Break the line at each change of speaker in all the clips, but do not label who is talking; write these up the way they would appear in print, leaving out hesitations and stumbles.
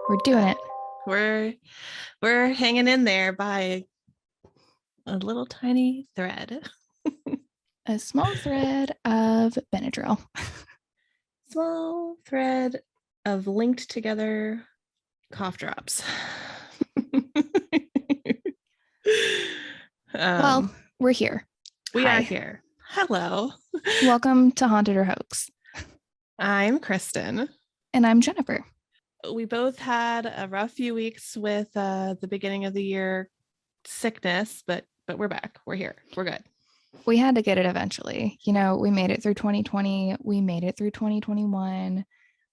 We're doing it.
We're hanging in there by a little tiny thread.
A small thread of Benadryl.
Small thread of linked together cough drops.
Well, we're here.
We
Hi.
are here. Hello.
Welcome to Haunted or Hoax.
I'm Kristen.
And I'm Jennifer.
We both had a rough few weeks with the beginning of the year sickness, but we're back. We're here. We're good.
We had to get it eventually. You know, we made it through 2020. We made it through 2021.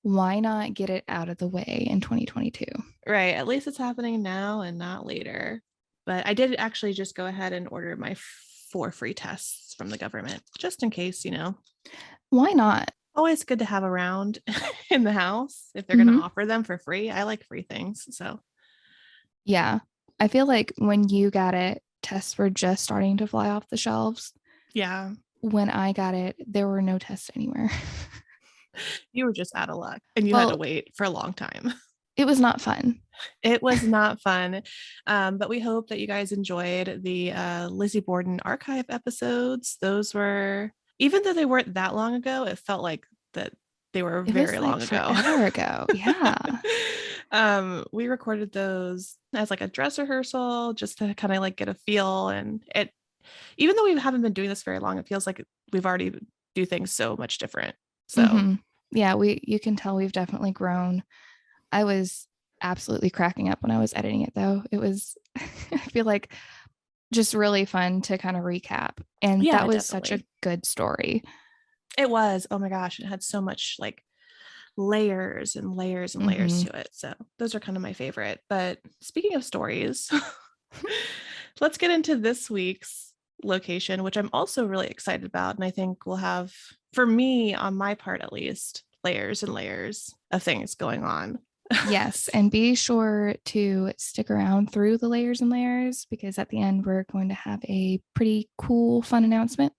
Why not get it out of the way in 2022?
Right. At least it's happening now and not later. But I did actually just go ahead and order my 4 free tests from the government, just in case,
Why not?
Always good to have around in the house if they're going to offer them for free. I like free things. So,
yeah. I feel like when you got it, tests were just starting to fly off the shelves.
yeah.
When I got it, there were no tests anywhere.
You were just out of luck and you had to wait for a long time.
It was not fun.
It was not fun. But we hope that you guys enjoyed the Lizzie Borden archive episodes. Those were, even though they weren't that long ago, it felt like that they were very long ago.
Forever ago. Yeah.
We recorded those as like a dress rehearsal just to kind of like get a feel. And it, even though we haven't been doing this very long, it feels like we've already do things so much different. So
yeah, you can tell we've definitely grown. I was absolutely cracking up when I was editing it though. It was, I feel like, just really fun to kind of recap. And
yeah,
that was
definitely.
such a good story.
It was. Oh my gosh. It had so much like layers and layers and layers to it. So those are kind of my favorite. But speaking of stories, let's get into this week's location, which I'm also really excited about. And I think we'll have, for me, on my part at least, layers and layers of things going on.
Yes. And be sure to stick around through the layers and layers because at the end, we're going to have a pretty cool, fun announcement.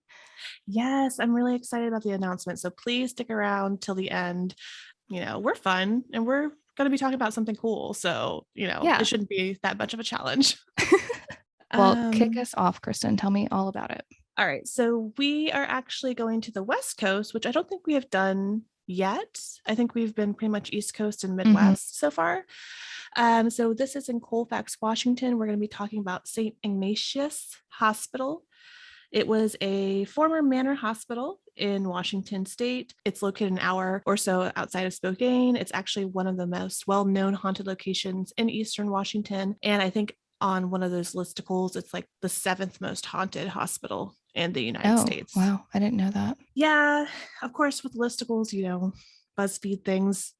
Yes, I'm really excited about the announcement. So please stick around till the end. We're fun and we're going to be talking about something cool. So, it shouldn't be that much of a challenge.
Well, kick us off, Kristen. Tell me all about it.
All right. So we are actually going to the West Coast, which I don't think we have done yet. I think we've been pretty much East Coast and Midwest so far. So this is in Colfax, Washington. We're going to be talking about St. Ignatius Hospital. It was a former manor hospital in Washington State. It's located an hour or so outside of Spokane. It's actually one of the most well-known haunted locations in Eastern Washington. And I think on one of those listicles, it's like the 7th most haunted hospital in the United States.
Wow. I didn't know that.
Yeah. Of course, with listicles, BuzzFeed things.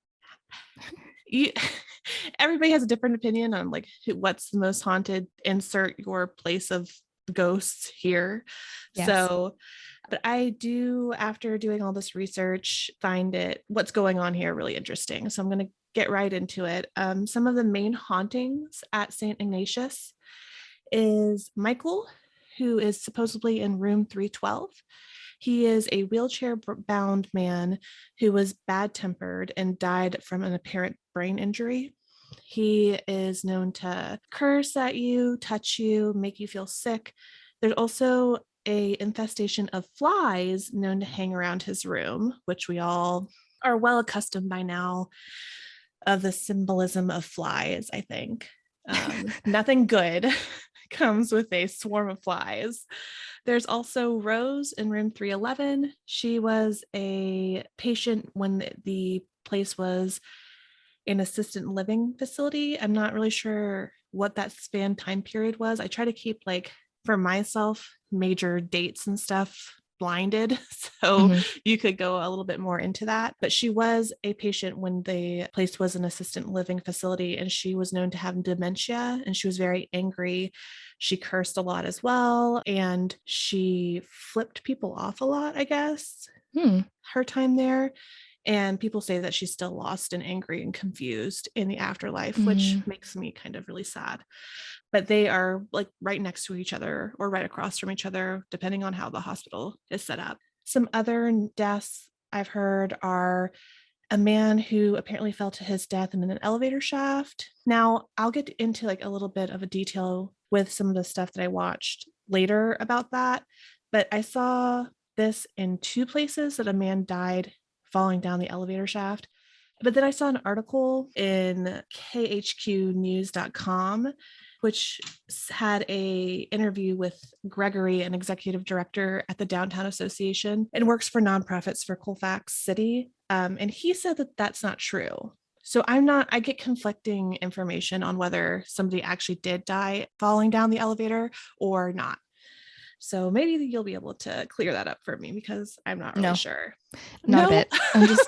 Everybody has a different opinion on like what's the most haunted. Insert your place of ghosts here. Yes. So, but I do, after doing all this research, find what's going on here really interesting. So I'm going to get right into it. Some of the main hauntings at St. Ignatius is Michael, who is supposedly in room 312. He is a wheelchair-bound man who was bad-tempered and died from an apparent brain injury. He is known to curse at you, touch you, make you feel sick. There's also an infestation of flies known to hang around his room, which we all are well accustomed by now of the symbolism of flies, I think. Nothing good comes with a swarm of flies. There's also Rose in room 311. She was a patient when the place was an assisted living facility. I'm not really sure what that span time period was. I try to keep, like, for myself, major dates and stuff blinded, so you could go a little bit more into that. But she was a patient when the place was an assisted living facility, and she was known to have dementia, and she was very angry. She cursed a lot as well, and she flipped people off a lot, I guess, her time there. And people say that she's still lost and angry and confused in the afterlife, which makes me kind of really sad. But they are like right next to each other or right across from each other, depending on how the hospital is set up. Some other deaths I've heard are a man who apparently fell to his death in an elevator shaft. Now, I'll get into like a little bit of a detail with some of the stuff that I watched later about that, but I saw this in two places that a man died falling down the elevator shaft. But then I saw an article in khqnews.com, which had a interview with Gregory, an executive director at the Downtown Association and works for nonprofits for Colfax City. And he said that that's not true. So I get conflicting information on whether somebody actually did die falling down the elevator or not. So maybe you'll be able to clear that up for me because I'm not really sure.
Not a bit. I'm just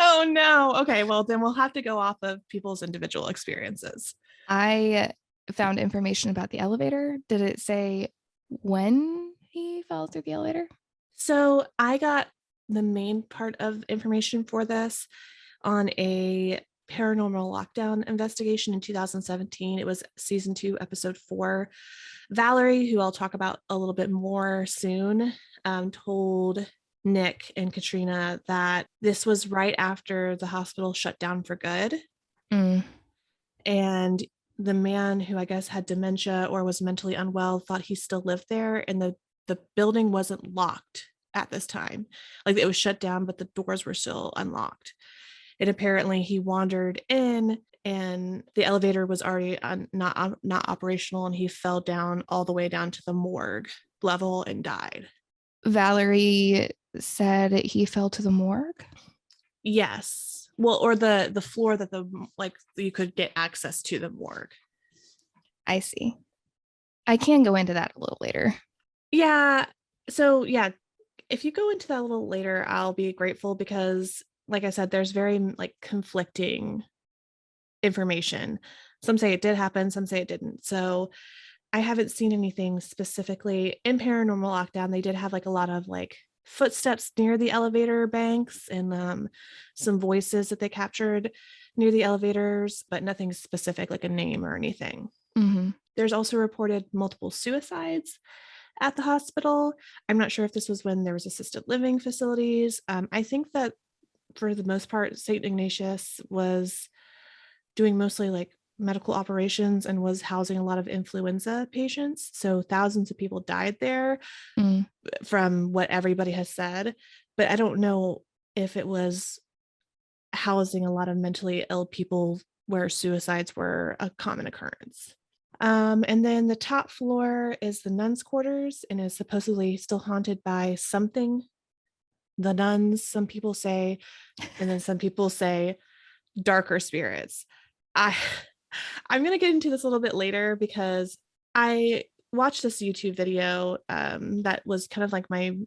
Oh no. Okay, well then we'll have to go off of people's individual experiences.
I found information about the elevator. Did it say when he fell through the elevator?
So I got the main part of information for this on a paranormal lockdown investigation in 2017. It was season 2, episode 4. Valerie, who I'll talk about a little bit more soon, told Nick and Katrina that this was right after the hospital shut down for good. And the man, who I guess had dementia or was mentally unwell, thought he still lived there, and the building wasn't locked at this time. Like, it was shut down, but the doors were still unlocked. And apparently he wandered in and the elevator was already not operational, and he fell down all the way down to the morgue level and died.
Valerie said he fell to the morgue?
Yes. Well, or the floor that you could get access to the morgue.
I see. I can go into that a little later.
Yeah. So yeah, if you go into that a little later, I'll be grateful because, like I said, there's very like conflicting information. Some say it did happen, some say it didn't. So I haven't seen anything specifically in paranormal lockdown. They did have like a lot of like footsteps near the elevator banks and some voices that they captured near the elevators, but nothing specific like a name or anything. There's also reported multiple suicides at the hospital. I'm not sure if this was when there was assisted living facilities. I think that for the most part, St. Ignatius was doing mostly like medical operations and was housing a lot of influenza patients. So thousands of people died there from what everybody has said. But I don't know if it was housing a lot of mentally ill people where suicides were a common occurrence. And then the top floor is the nuns' quarters and is supposedly still haunted by something. The nuns, some people say, and then some people say darker spirits. I'm going to get into this a little bit later because I watched this YouTube video that was kind of like my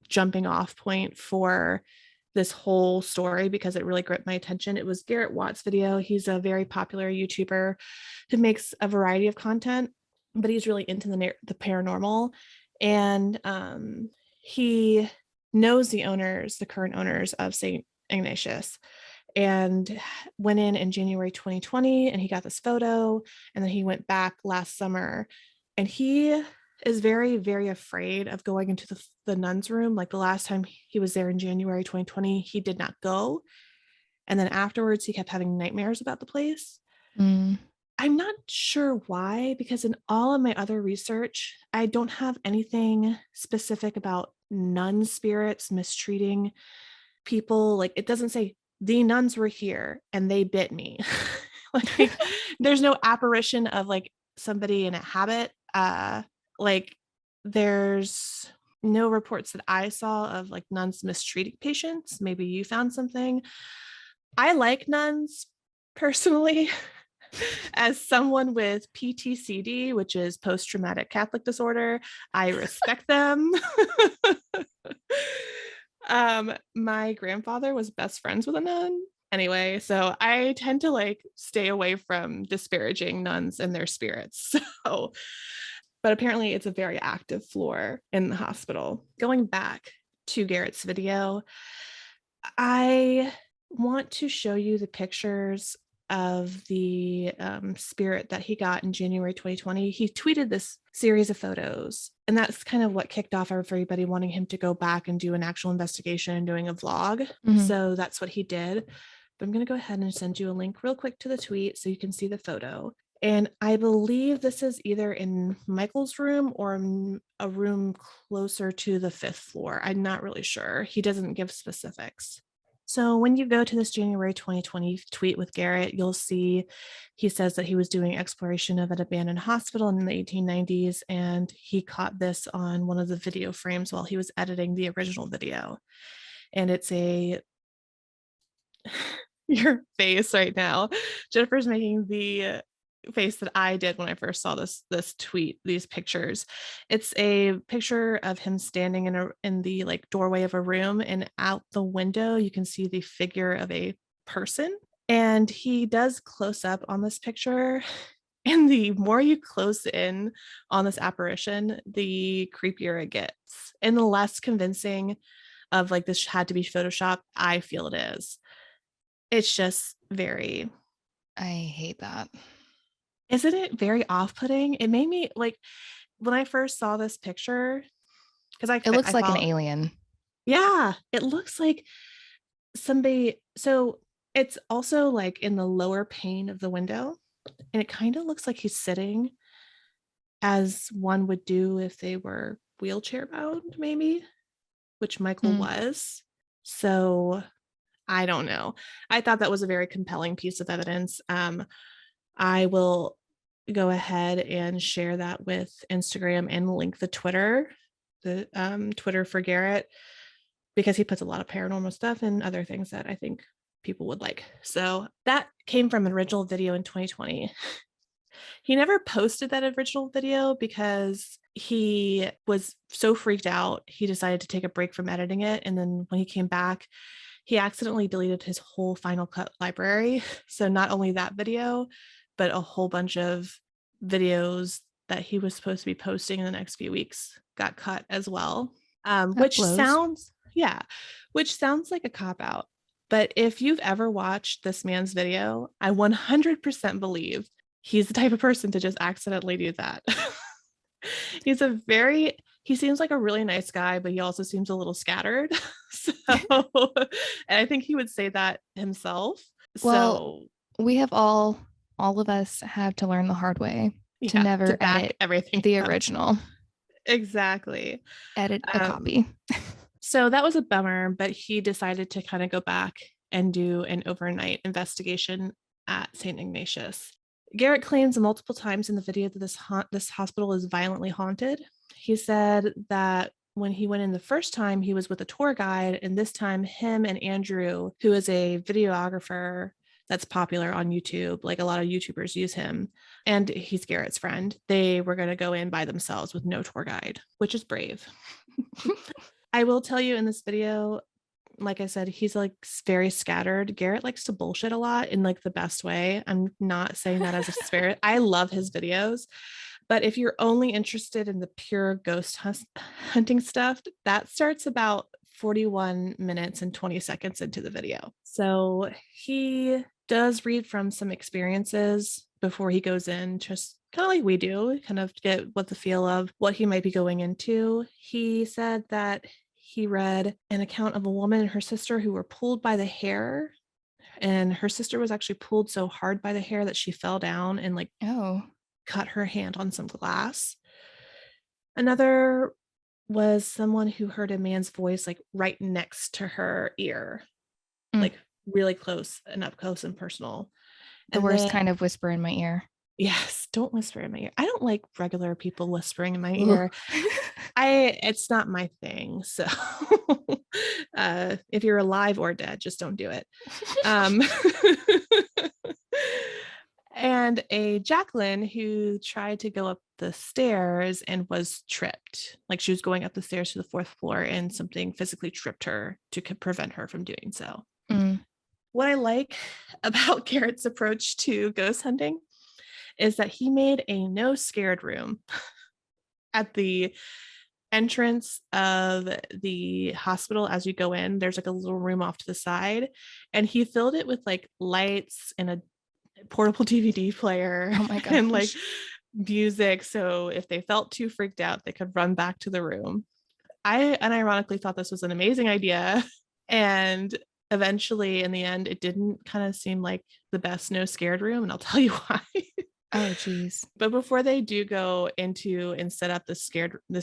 jumping off point for this whole story because it really gripped my attention. It was Garrett Watt's video. He's a very popular YouTuber who makes a variety of content, but he's really into the paranormal. And he knows the current owners of St. Ignatius, and went in January 2020, and he got this photo, and then he went back last summer, and he is very, very afraid of going into the nuns' room. Like the last time he was there in January 2020, he did not go. And then afterwards, he kept having nightmares about the place. I'm not sure why, because in all of my other research, I don't have anything specific about nun spirits mistreating people. Like, it doesn't say the nuns were here and they bit me. Like, there's no apparition of like somebody in a habit. Like, there's no reports that I saw of like nuns mistreating patients. Maybe you found something. I like nuns personally. As someone with PTCD, which is post-traumatic Catholic disorder, I respect them. My grandfather was best friends with a nun. Anyway, so I tend to like stay away from disparaging nuns and their spirits. So, but apparently it's a very active floor in the hospital. Going back to Garrett's video, I want to show you the pictures of the spirit that he got in January 2020, he tweeted this series of photos. And that's kind of what kicked off everybody wanting him to go back and do an actual investigation and doing a vlog. So that's what he did. But I'm going to go ahead and send you a link real quick to the tweet so you can see the photo. And I believe this is either in Michael's room or a room closer to the 5th floor. I'm not really sure. He doesn't give specifics. So when you go to this January 2020 tweet with Garrett, you'll see he says that he was doing exploration of an abandoned hospital in the 1890s, and he caught this on one of the video frames while he was editing the original video. And it's your face right now. Jennifer's making the face that I did when I first saw this tweet, these pictures. It's a picture of him standing in the like doorway of a room, and out the window you can see the figure of a person, and he does close up on this picture. And the more you close in on this apparition, the creepier it gets, and the less convincing of like this had to be Photoshop I feel it is. It's just very,
I hate that.
Isn't it very off-putting? It made me like, when I first saw this picture, because
it looks like an alien.
Yeah, it looks like somebody. So it's also like in the lower pane of the window, and it kind of looks like he's sitting as one would do if they were wheelchair bound, maybe, which Michael was. So I don't know. I thought that was a very compelling piece of evidence. I will go ahead and share that with Instagram and link the Twitter for Garrett, because he puts a lot of paranormal stuff and other things that I think people would like. So that came from an original video in 2020. He never posted that original video because he was so freaked out. He decided to take a break from editing it. And then when he came back, he accidentally deleted his whole Final Cut library. So not only that video, but a whole bunch of videos that he was supposed to be posting in the next few weeks got cut as well. Which sounds like a cop-out. But if you've ever watched this man's video, I 100% believe he's the type of person to just accidentally do that. He seems like a really nice guy, but he also seems a little scattered. So, and I think he would say that himself.
Well, we have all of us have to learn the hard way to never edit
everything
the original.
Exactly.
Edit a copy.
So that was a bummer, but he decided to kind of go back and do an overnight investigation at St. Ignatius. Garrett claims multiple times in the video that this hospital is violently haunted. He said that when he went in the first time, he was with a tour guide, and this time him and Andrew, who is a videographer that's popular on YouTube, like a lot of YouTubers use him, and he's Garrett's friend, they were going to go in by themselves with no tour guide, which is brave. I will tell you, in this video, like I said, he's like very scattered. Garrett likes to bullshit a lot in like the best way. I'm not saying that as a spirit. I love his videos, but if you're only interested in the pure ghost hunting stuff, that starts about 41 minutes and 20 seconds into the video. So he does read from some experiences before he goes in, just kind of like we do, kind of get what the feel of what he might be going into. He said that he read an account of a woman and her sister who were pulled by the hair, and her sister was actually pulled so hard by the hair that she fell down and like cut her hand on some glass. Another was someone who heard a man's voice like right next to her ear, like really close and up close and personal.
The worst kind of whisper in my ear.
Yes, don't whisper in my ear. I don't like regular people whispering in my ear. It's not my thing. So if you're alive or dead, just don't do it. And a Jacqueline who tried to go up the stairs and was tripped. Like she was going up the stairs to the 4th floor and something physically tripped her to prevent her from doing so. What I like about Garrett's approach to ghost hunting is that he made a no scared room at the entrance of the hospital. As you go in, there's like a little room off to the side, and he filled it with like lights and a portable DVD player
Oh my
and like
gosh.
music. So if they felt too freaked out, they could run back to the room. I unironically thought this was an amazing idea. And eventually, in the end, it didn't kind of seem like the best no scared room. And I'll tell you why.
Oh, geez.
But before they do go into and set up this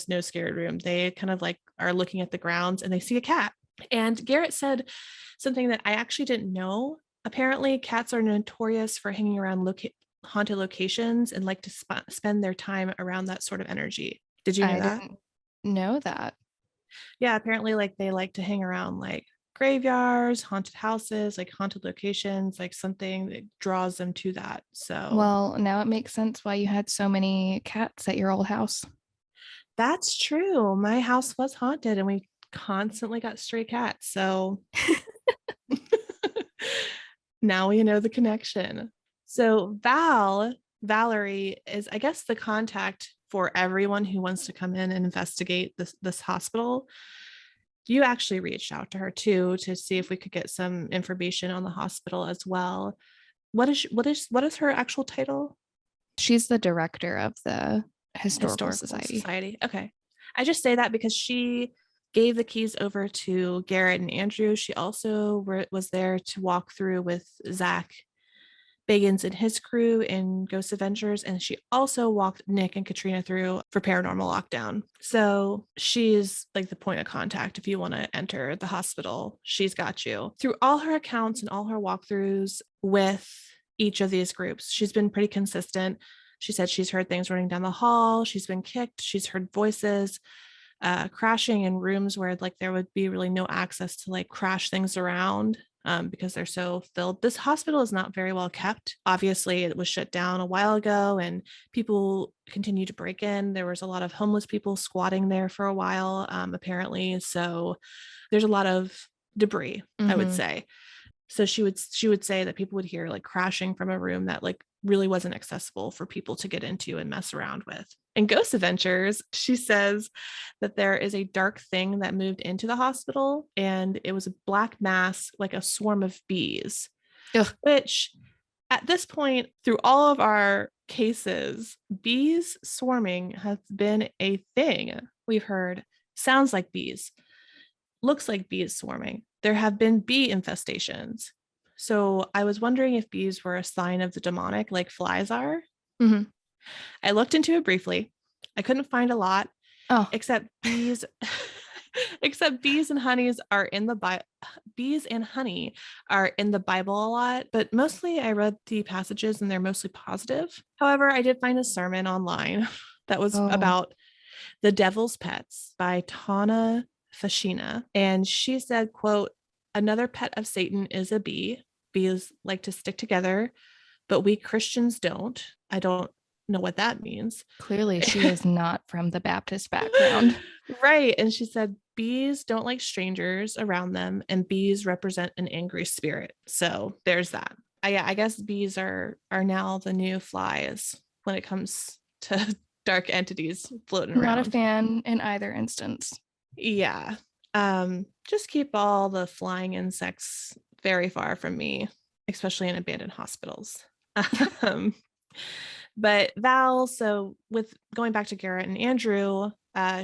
no scared room, they kind of like are looking at the grounds and they see a cat. And Garrett said something that I actually didn't know. Apparently, cats are notorious for hanging around haunted locations and like to spend their time around that sort of energy. Did you know
I
that?
didn't know that.
Yeah, apparently like they like to hang around like graveyards, haunted houses, like haunted locations, like something that draws them to that. So
Well, now it makes sense why you had so many cats at your old house.
that's true. My house was haunted and we constantly got stray cats. So now we know the connection. So Valerie is, I guess, the contact for everyone who wants to come in and investigate this hospital. You actually reached out to her too to see if we could get some information on the hospital as well. What is her actual title?
She's the director of the Historical
Historical
Society.
Society. Okay. I just say that because she gave the keys over to Garrett and Andrew. She also was there to walk through with Zach Bagans and his crew in Ghost Adventures, and she also walked Nick and Katrina through for Paranormal Lockdown. So she's like the point of contact if you want to enter the hospital. She's got you. Through all her accounts and all her walkthroughs with each of these groups, she's been pretty consistent. She said she's heard things running down the hall. She's been kicked. She's heard voices crashing in rooms where like there would be really no access to like crash things around because they're so filled. This hospital is not very well kept. Obviously, it was shut down a while ago and people continue to break in. There was a lot of homeless people squatting there for a while, apparently. So there's a lot of debris, I would say. So she would say that people would hear like crashing from a room that like really wasn't accessible for people to get into and mess around with. In Ghost Adventures, she says that there is a dark thing that moved into the hospital and it was a black mass, like a swarm of bees.
Ugh.
Which at this point, through all of our cases, bees swarming has been a thing. We've heard sounds like bees, looks like bees swarming. There have been bee infestations. So I was wondering if bees were a sign of the demonic like flies are.
Mm-hmm.
I looked into it briefly. I couldn't find a lot
Oh,
except bees except bees and bees and honey are in the Bible a lot, but mostly I read the passages and they're mostly positive. However, I did find a sermon online that was
oh,
about the Devil's Pets by Tana Fashina. And she said, quote, another pet of Satan is a bee. Bees like to stick together, but we Christians don't. I don't know what that means.
clearly she is not from the Baptist background.
Right. And she said, bees don't like strangers around them, and bees represent an angry spirit. So there's that. I guess bees are now the new flies when it comes to dark entities floating
Not a
around.
fan in either instance.
Yeah. Just keep all the flying insects very far from me, especially in abandoned hospitals. um, but Val, so with going back to Garrett and Andrew,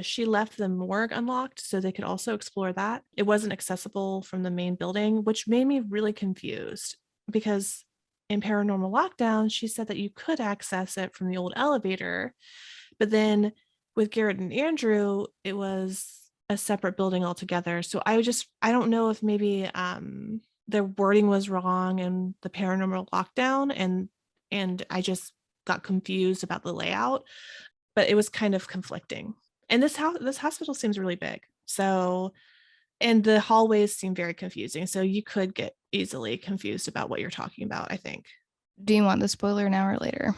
she left the morgue unlocked so they could also explore that. It wasn't accessible from the main building, which made me really confused because in Paranormal Lockdown, she said that you could access it from the old elevator. But then with Garrett and Andrew, it was a separate building altogether. So I don't know if maybe their wording was wrong in the Paranormal Lockdown and I just got confused about the layout, but it was kind of conflicting. And this hospital seems really big. So, and the hallways seem very confusing. So you could get easily confused about what you're talking about, I think.
Do you want the spoiler now or later?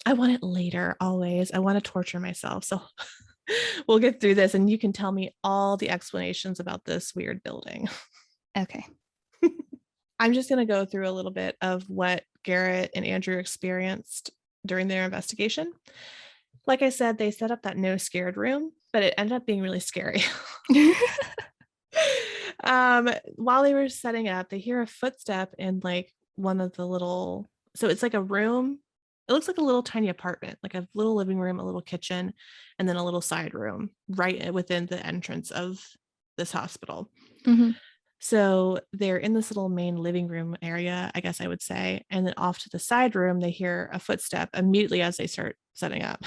I want it later, always. I want to torture myself. So we'll get through this and you can tell me all the explanations about this weird building.
Okay.
I'm just going to go through a little bit of what Garrett and Andrew experienced during their investigation. Like I said, they set up that no scared room, but it ended up being really scary. While they were setting up, they hear a footstep in like one of the little So it's like a room. It looks like a little tiny apartment, like a little living room, a little kitchen, and then a little side room right within the entrance of this hospital.
Mm-hmm.
So they're in this little main living room area, I guess I would say. And then off to the side room, they hear a footstep immediately as they start setting up.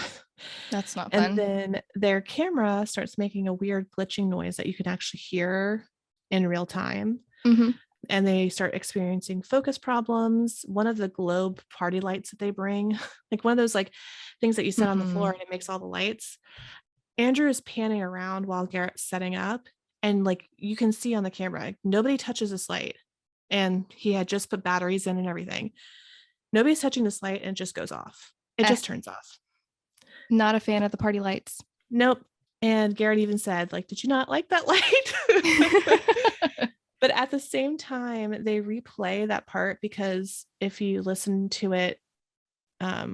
That's not
And
fun.
then their camera starts making a weird glitching noise that you can actually hear in real time.
Mm-hmm.
And they start experiencing focus problems. One of the globe party lights that they bring, like one of those like things that you set on the
Mm-hmm.
floor and it makes all the lights. Andrew is panning around while Garrett's setting up. And like you can see on the camera, nobody touches this light. And he had just put batteries in and everything. Nobody's touching this light and it just goes off. It
Eh,
just turns off.
not a fan of the party lights.
Nope. And Garrett even said, like, did you not like that light? But at the same time, they replay that part because if you listen to it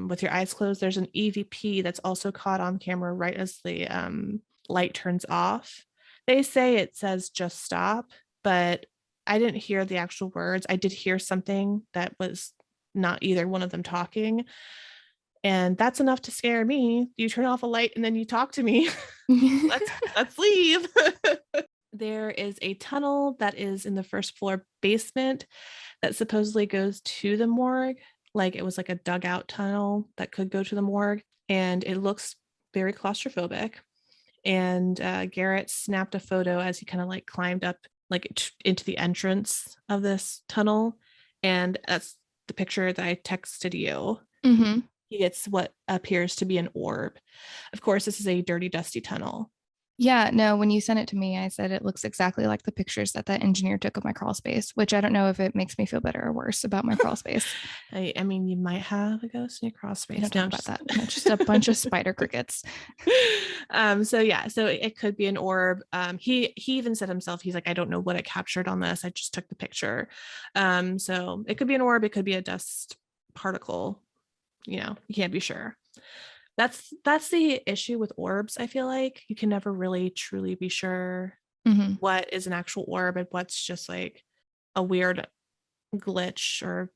with your eyes closed, there's an EVP that's also caught on camera right as the light turns off. They say it says just stop, but I didn't hear the actual words. I did hear something that was not either one of them talking. And that's enough to scare me. You turn off a light and then you talk to me. let's leave. There is a tunnel that is in the first floor basement that supposedly goes to the morgue. Like it was like a dugout tunnel that could go to the morgue. And it looks very claustrophobic. And Garrett snapped a photo as he kind of like climbed up like into the entrance of this tunnel. And that's the picture that I texted you.
Mm-hmm.
He gets what appears to be an orb. Of course, this is a dirty, dusty tunnel.
Yeah, no, when you sent it to me, I said it looks exactly like the pictures that that engineer took of my crawl space, which I don't know if it makes me feel better or worse about my crawl space.
I mean, you might have a ghost in your crawl
We
space.
don't
No,
talk about that. No, just a bunch of spider crickets.
so yeah, so it could be an orb. He even said himself, he's like, I don't know what I captured on this. I just took the picture. So it could be an orb, it could be a dust particle. You can't be sure. That's the issue with orbs. I feel like you can never really truly be sure
Mm-hmm.
what is an actual orb and what's just like a weird glitch or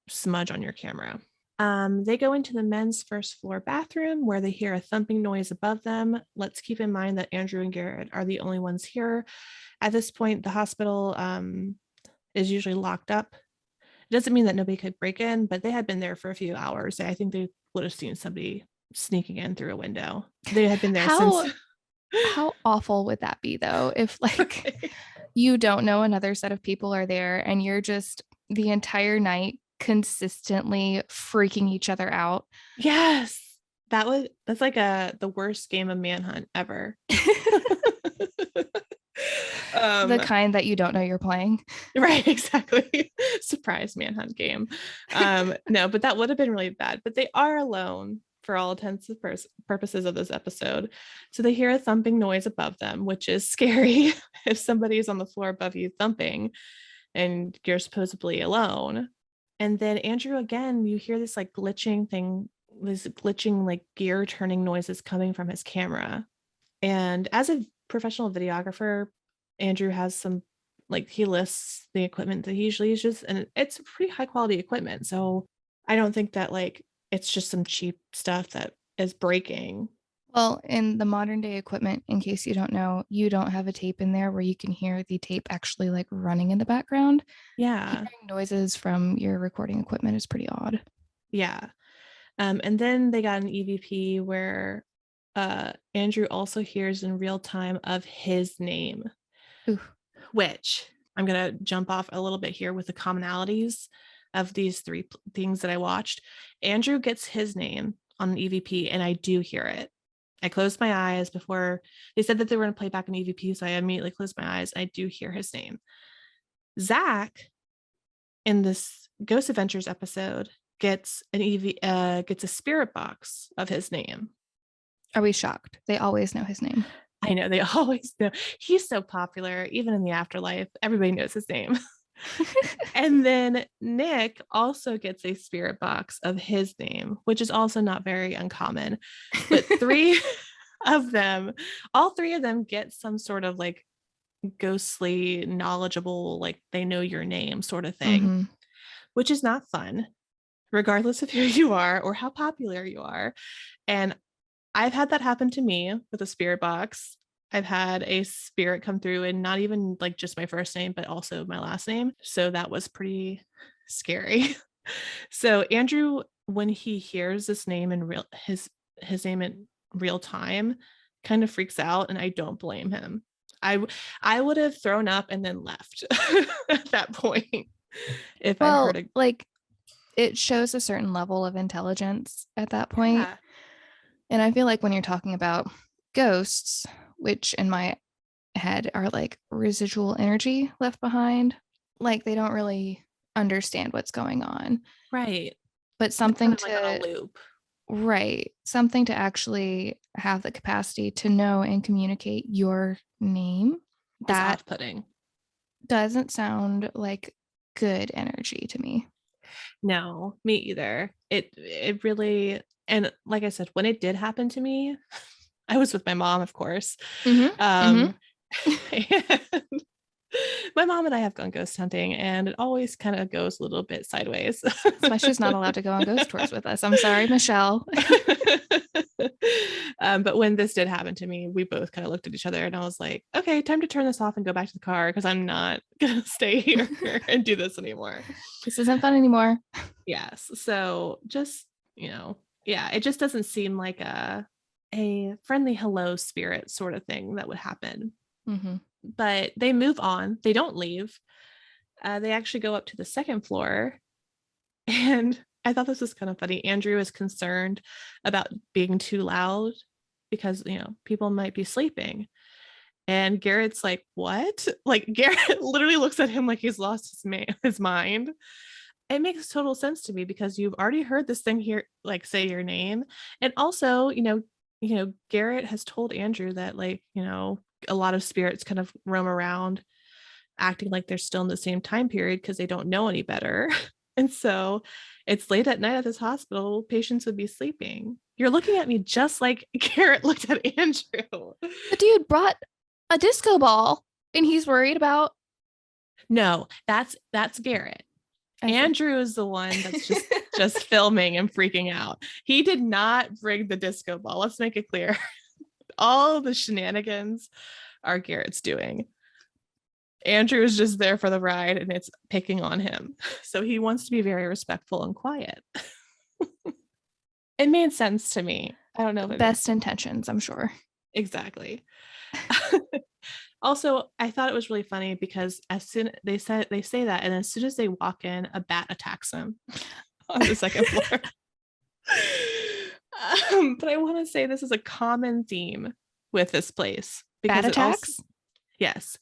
smudge on your camera. They go into the men's first floor bathroom where they hear a thumping noise above them. Let's keep in mind that Andrew and Garrett are the only ones here. At this point, the hospital is usually locked up. It doesn't mean that nobody could break in, but they had been there for a few hours. I think they would have seen somebody sneaking in through a window. They had been there since.
How awful would that be though if like
Right.
you don't know another set of people are there and you're just the entire night consistently freaking each other out.
Yes. That's like the worst game of manhunt ever.
The
um
kind that you don't know you're playing.
right, exactly. Surprise manhunt game. No, but that would have been really bad. But they are alone for all intents and purposes of this episode. So they hear a thumping noise above them, which is scary if somebody is on the floor above you thumping and you're supposedly alone. And then Andrew, again, you hear this like glitching thing, this glitching like gear turning noises coming from his camera. And as a professional videographer, Andrew has some like he lists the equipment that he usually uses, and it's pretty high quality equipment. So I don't think that like it's just some cheap stuff that is breaking.
Well, in the modern day equipment, in case you don't know, you don't have a tape in there where you can hear the tape actually like running in the background.
Yeah.
Hearing noises from your recording equipment is pretty odd.
Yeah. And then they got an EVP where Andrew also hears in real time of his name,
Ooh.
which I'm going to jump off a little bit here with the commonalities of these three things that I watched. Andrew gets his name on an EVP, and I do hear it. I closed my eyes before they said that they were going to play back an EVP, so I immediately closed my eyes. I do hear his name. Zach, in this Ghost Adventures episode, gets gets a spirit box of his name.
Are we shocked? They always know his name.
I know, they always know. He's so popular, even in the afterlife. Everybody knows his name. And then Nick also gets a spirit box of his name, which is also not very uncommon. But all three of them get some sort of like ghostly, knowledgeable, like they know your name sort of thing,
Mm-hmm.
which is not fun. regardless of who you are or how popular you are. And I've had that happen to me with a spirit box. I've had a spirit come through and not even like just my first name, but also my last name. So that was pretty scary. So Andrew, when he hears this name in his name in real time, kind of freaks out, and I don't blame him. I would have thrown up and then left at that point if I heard a
like it shows a certain level of intelligence at that point.
yeah.
And I feel like when you're talking about ghosts, which in my head are like residual energy left behind, like they don't really understand what's going on.
Right.
But
They're
something
kind of like on a
to,
loop.
right, something to actually have the capacity to know and communicate your name,
Is
that
off-putting.
doesn't sound like good energy to me.
No, me either. It really, and like I said, when it did happen to me, I was with my mom, of course. And my mom and I have gone ghost hunting, and it always kind of goes a little bit sideways.
That's why she's not allowed to go on ghost tours with us. I'm sorry, Michelle.
But when this did happen to me, we both kind of looked at each other, and I was like, okay, time to turn this off and go back to the car, because I'm not gonna stay here and do this anymore.
This isn't fun anymore.
Yes. So just, yeah, it just doesn't seem like a friendly hello spirit sort of thing that would happen.
Mm-hmm.
But they move on. They don't leave. They actually go up to the second floor. And I thought this was kind of funny. Andrew is concerned about being too loud because, people might be sleeping. And Garrett's like, what? Like, Garrett literally looks at him like he's lost his mind. It makes total sense to me because you've already heard this thing here, like, say your name. And also, Garrett has told Andrew that, like, a lot of spirits kind of roam around acting like they're still in the same time period because they don't know any better. And so it's late at night at this hospital, patients would be sleeping. You're looking at me just like Garrett looked at Andrew.
The dude brought a disco ball and he's worried about.
No, that's Garrett. Andrew is the one that's just filming and freaking out. He did not bring the disco ball. Let's make it clear. All the shenanigans are Garrett's doing. Andrew is just there for the ride, and it's picking on him. So he wants to be very respectful and quiet. It made sense to me. I don't know if
best intentions, I'm sure.
Exactly. Also, I thought it was really funny because as soon they say that, and as soon as they walk in, a bat attacks them on the second floor. But I want to say this is a common theme with this place.
Bat attacks?
Yes.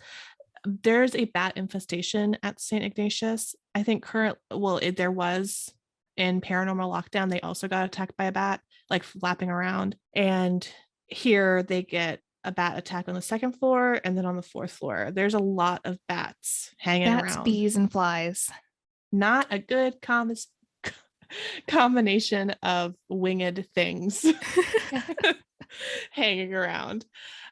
There's a bat infestation at St. Ignatius. I think there was in Paranormal Lockdown. They also got attacked by a bat, like flapping around. And here they get a bat attack on the second floor, and then on the fourth floor, there's a lot of bats hanging around.
Bees, and flies.
Not a good combination of winged things hanging around.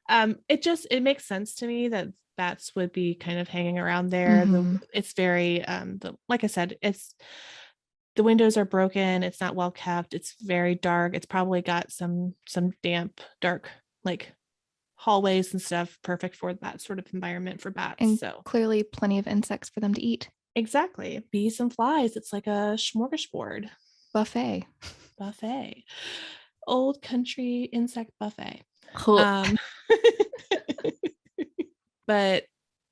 It makes sense to me that bats would be kind of hanging around there.
Mm-hmm.
It's very like I said, the windows are broken, it's not well kept, it's very dark, it's probably got some damp, dark, like, hallways and stuff, perfect for that sort of environment for bats.
And
so
clearly plenty of insects for them to eat.
Exactly. Bees and flies. It's like a smorgasbord.
Buffet.
Old country insect buffet. But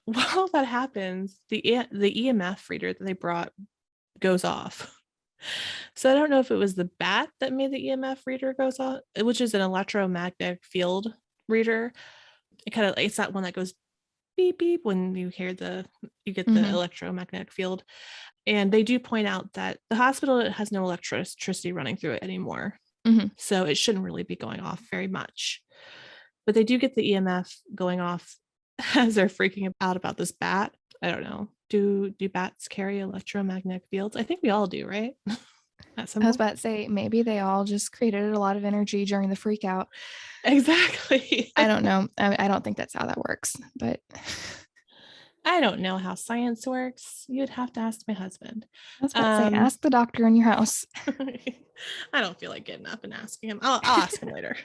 while that happens, the EMF reader that they brought goes off. So I don't know if it was the bat that made the EMF reader goes off, which is an electromagnetic field reader. It's that one that goes beep beep when you get the electromagnetic field. And they do point out that the hospital has no electricity running through it anymore.
Mm-hmm.
So it shouldn't really be going off very much. But they do get the EMF going off as they're freaking out about this bat. I don't know. Do bats carry electromagnetic fields? I think we all do, right?
I was about to say, maybe they all just created a lot of energy during the freak out.
Exactly.
I don't know. I don't think that's how that works, but
I don't know how science works. You'd have to ask my husband.
I was about to say, ask the doctor in your house.
I don't feel like getting up and asking him. I'll ask him later.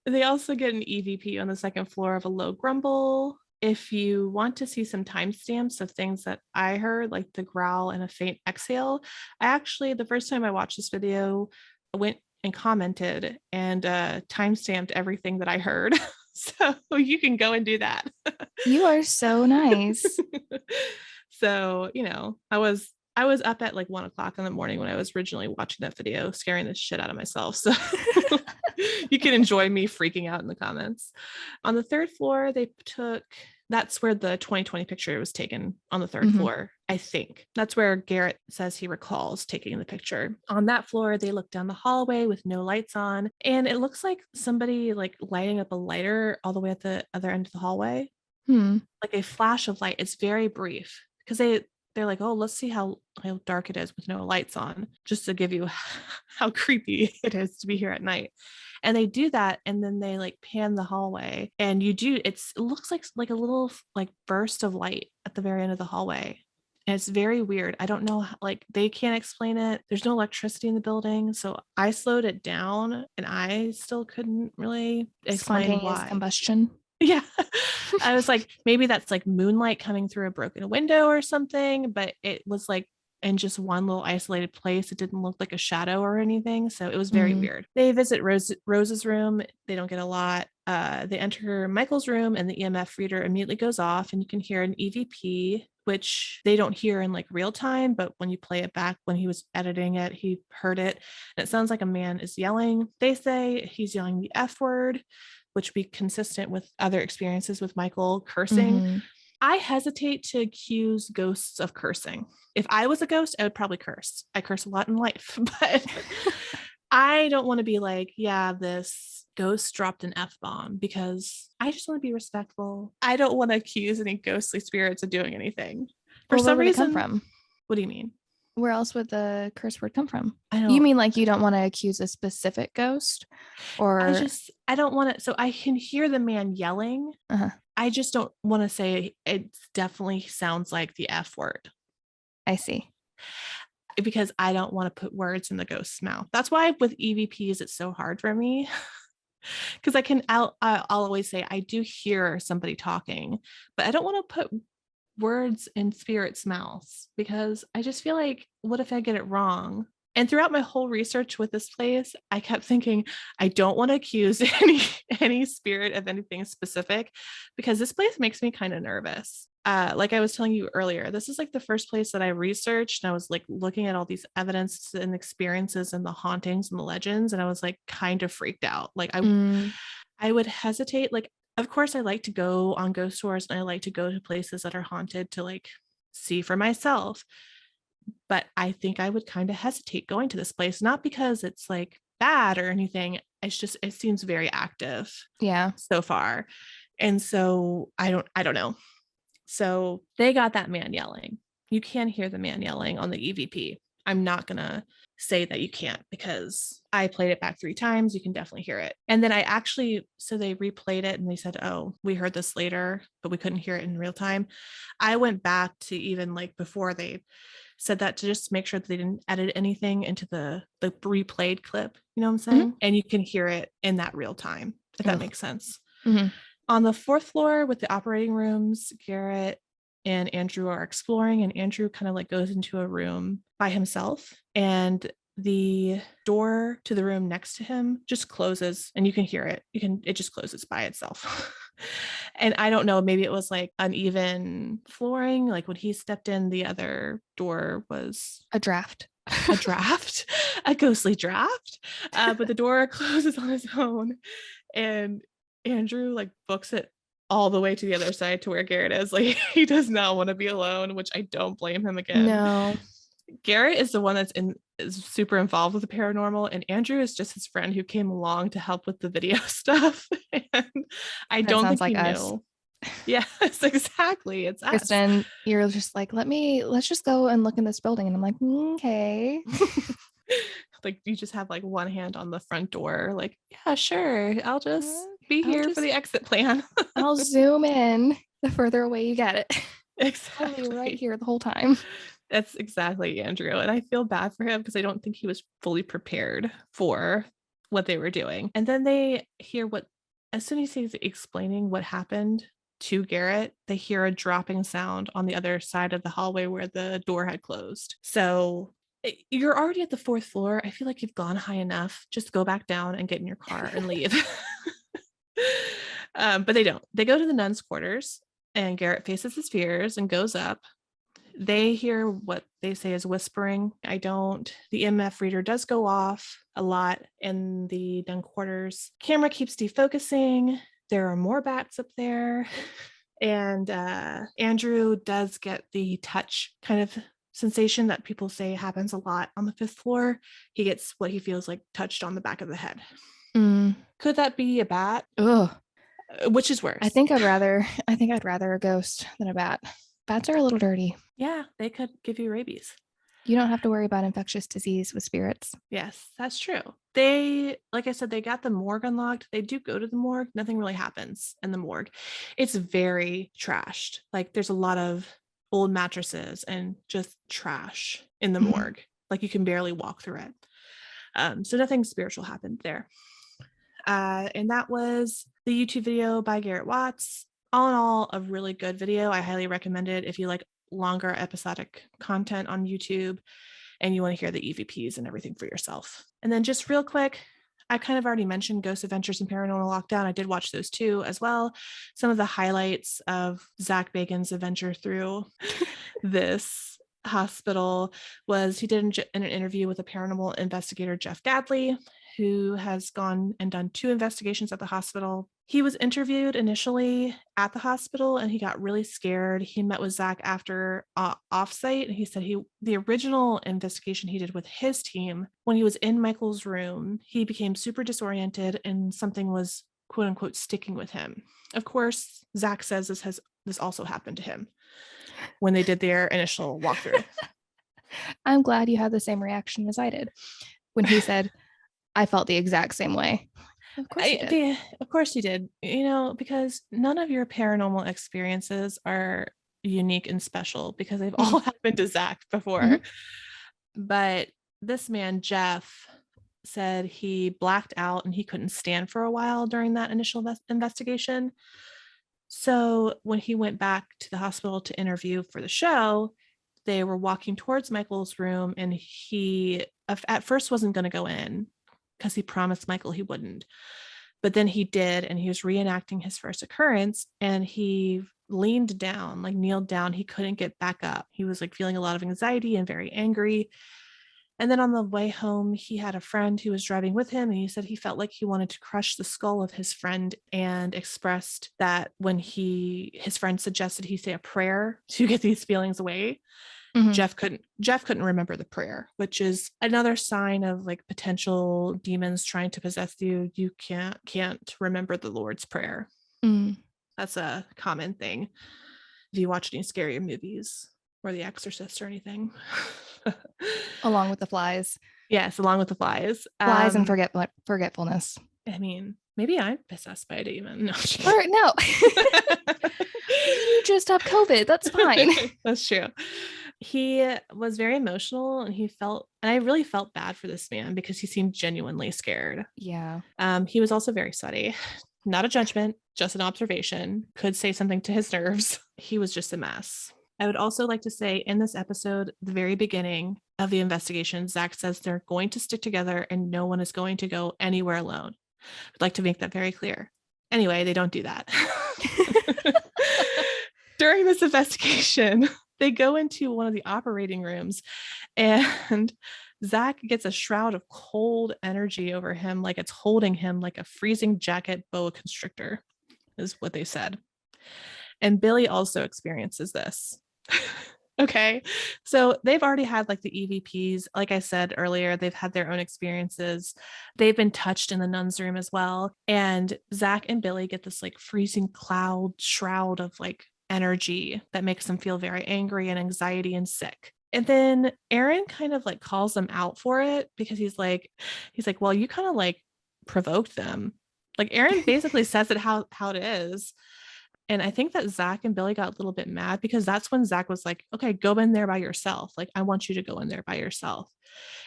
They also get an EVP on the second floor of a low grumble. If you want to see some timestamps of things that I heard, like the growl and a faint exhale, I actually, the first time I watched this video, I went and commented and timestamped everything that I heard. So you can go and do that.
You are so nice.
So, I was up at like 1 o'clock in the morning when I was originally watching that video, scaring the shit out of myself. So you can enjoy me freaking out in the comments. On the third floor, that's where the 2020 picture was taken, on the 3rd floor, I think. That's where Garrett says he recalls taking the picture. On that floor, they look down the hallway with no lights on, and it looks like somebody like lighting up a lighter all the way at the other end of the hallway. Like a flash of light. It's very brief because they're like, oh, let's see how dark it is with no lights on, just to give you how creepy it is to be here at night. And they do that, and then they like pan the hallway, and it looks like a little like burst of light at the very end of the hallway. And it's very weird. I don't know, like they can't explain it. There's no electricity in the building. So I slowed it down, and I still couldn't really explain why.
Combustion.
Yeah. I was like, maybe that's like moonlight coming through a broken window or something, but it was like in just one little isolated place. It didn't look like a shadow or anything. So it was very weird. They visit Rose's room. They don't get a lot. They enter Michael's room, and the EMF reader immediately goes off, and you can hear an EVP, which they don't hear in like real time, but when you play it back, when he was editing it, he heard it, and it sounds like a man is yelling. They say he's yelling the F word, which would be consistent with other experiences with Michael cursing. I hesitate to accuse ghosts of cursing. If I was a ghost, I would probably curse. I curse a lot in life, but I don't want to be like, yeah, this ghost dropped an F-bomb, because I just want to be respectful. I don't want to accuse any ghostly spirits of doing anything. For some reason,
come from?
What do you mean?
Where else would the curse word come from? You mean like you don't want to accuse a specific ghost? Or
I don't want to. So I can hear the man yelling. I just don't want to say it definitely sounds like the F word.
I see.
Because I don't want to put words in the ghost's mouth. That's why with EVPs, it's so hard for me. Because I'll always say I do hear somebody talking, but I don't want to put words in spirits' mouths, because I just feel like, what if I get it wrong? And throughout my whole research with this place, I kept thinking, I don't want to accuse any spirit of anything specific, because this place makes me kind of nervous. Like I was telling you earlier, this is like the first place that I researched, and I was like looking at all these evidence and experiences and the hauntings and the legends, and I was like kind of freaked out. Like I would hesitate. Like, of course, I like to go on ghost tours, and I like to go to places that are haunted to like see for myself. But I think I would kind of hesitate going to this place, not because it's like bad or anything. It's just, it seems very active.
Yeah.
So far. And so I don't know. So they got that man yelling. You can hear the man yelling on the EVP. I'm not going to say that you can't, because I played it back 3 times. You can definitely hear it. And then so they replayed it, and they said, oh, we heard this later, but we couldn't hear it in real time. I went back to even like before they said that, to just make sure that they didn't edit anything into the replayed clip. You know what I'm saying? And you can hear it in that real time, if that makes sense. On the 4th floor with the operating rooms, Garrett and Andrew are exploring, and Andrew kind of like goes into a room by himself, and the door to the room next to him just closes, and you can hear it. It just closes by itself. And I don't know, maybe it was like uneven flooring. Like when he stepped in, the other door was
a draft,
a ghostly draft. But the door closes on its own, and Andrew like books it all the way to the other side to where Garrett is. Like, he does not want to be alone, which I don't blame him again.
No.
Garrett is the one is super involved with the paranormal, and Andrew is just his friend who came along to help with the video stuff. And I don't think he knew. Yes, exactly. It's
Kristen, us. You're just like, let's just go and look in this building. And I'm like, okay.
Like, you just have like one hand on the front door. Like, yeah, sure. I'll just be here for the exit plan.
I'll zoom in the further away you get it. Probably right
Exactly.
here the whole time.
That's exactly Andrew. And I feel bad for him because I don't think he was fully prepared for what they were doing. And then they hear as soon as he's explaining what happened to Garrett, they hear a dropping sound on the other side of the hallway where the door had closed. So you're already at the fourth floor. I feel like you've gone high enough. Just go back down and get in your car and leave. But they don't. They go to the nuns' quarters, and Garrett faces his fears and goes up. They hear what they say is whispering. I don't. The EMF reader does go off a lot in the nun quarters. Camera keeps defocusing. There are more bats up there. And Andrew does get the touch kind of sensation that people say happens a lot on the fifth floor. He gets what he feels like touched on the back of the head. Could that be a bat?
Ugh.
Which is worse?
I think I'd rather a ghost than a bat. Bats are a little dirty.
Yeah, they could give you rabies.
You don't have to worry about infectious disease with spirits.
Yes, that's true. They, like I said, they got the morgue unlocked. They do go to the morgue. Nothing really happens in the morgue. It's very trashed. Like there's a lot of old mattresses and just trash in the morgue. Like you can barely walk through it. So nothing spiritual happened there. And that was the YouTube video by Garrett Watts. All in all, a really good video. I highly recommend it if you like longer episodic content on YouTube and you want to hear the EVPs and everything for yourself. And then just real quick, I kind of already mentioned Ghost Adventures and Paranormal Lockdown. I did watch those too as well. Some of the highlights of Zach Bacon's adventure through this hospital was he did an interview with a paranormal investigator, Jeff Dadley, who has gone and done 2 investigations at the hospital. He was interviewed initially at the hospital and he got really scared. He met with Zach after offsite, and he said the original investigation he did with his team, when he was in Michael's room, he became super disoriented and something was quote unquote sticking with him. Of course, Zach says this also happened to him when they did their initial walkthrough.
I'm glad you had the same reaction as I did when he said, I felt the exact same way. Of course you did.
Of course you did. You know, because none of your paranormal experiences are unique and special because they've all happened to Zach before. But this man, Jeff, said he blacked out and he couldn't stand for a while during that initial investigation. So when he went back to the hospital to interview for the show, they were walking towards Michael's room and he at first wasn't going to go in because he promised Michael he wouldn't. But then he did, and he was reenacting his first occurrence, and he leaned down, like kneeled down. He couldn't get back up. He was like feeling a lot of anxiety and very angry. And then on the way home, he had a friend who was driving with him, and he said he felt like he wanted to crush the skull of his friend, and expressed that when his friend suggested he say a prayer to get these feelings away, Jeff couldn't remember the prayer, which is another sign of like potential demons trying to possess you. You can't remember the Lord's Prayer. That's a common thing if you watch any scary movies or The Exorcist or anything.
Along with the flies.
Yes, along with the flies.
Flies and forgetfulness.
I mean, maybe I'm possessed by a demon. No.
No. You just have COVID. That's fine.
That's true. He was very emotional and I really felt bad for this man because he seemed genuinely scared.
Yeah.
He was also very sweaty. Not a judgment, just an observation. Could say something to his nerves. He was just a mess. I would also like to say in this episode, the very beginning of the investigation, Zach says they're going to stick together and no one is going to go anywhere alone. I'd like to make that very clear. Anyway, they don't do that. During this investigation, they go into one of the operating rooms and Zach gets a shroud of cold energy over him, like it's holding him like a freezing jacket boa constrictor, is what they said. And Billy also experiences this. Okay. So they've already had like the EVPs. Like I said earlier, they've had their own experiences. They've been touched in the nun's room as well. And Zach and Billy get this like freezing cloud shroud of like energy that makes them feel very angry and anxiety and sick. And then Aaron kind of like calls them out for it because he's like, well, you kind of like provoked them. Like Aaron basically says it how it is. And I think that Zach and Billy got a little bit mad because that's when Zach was like, okay, go in there by yourself. Like, I want you to go in there by yourself.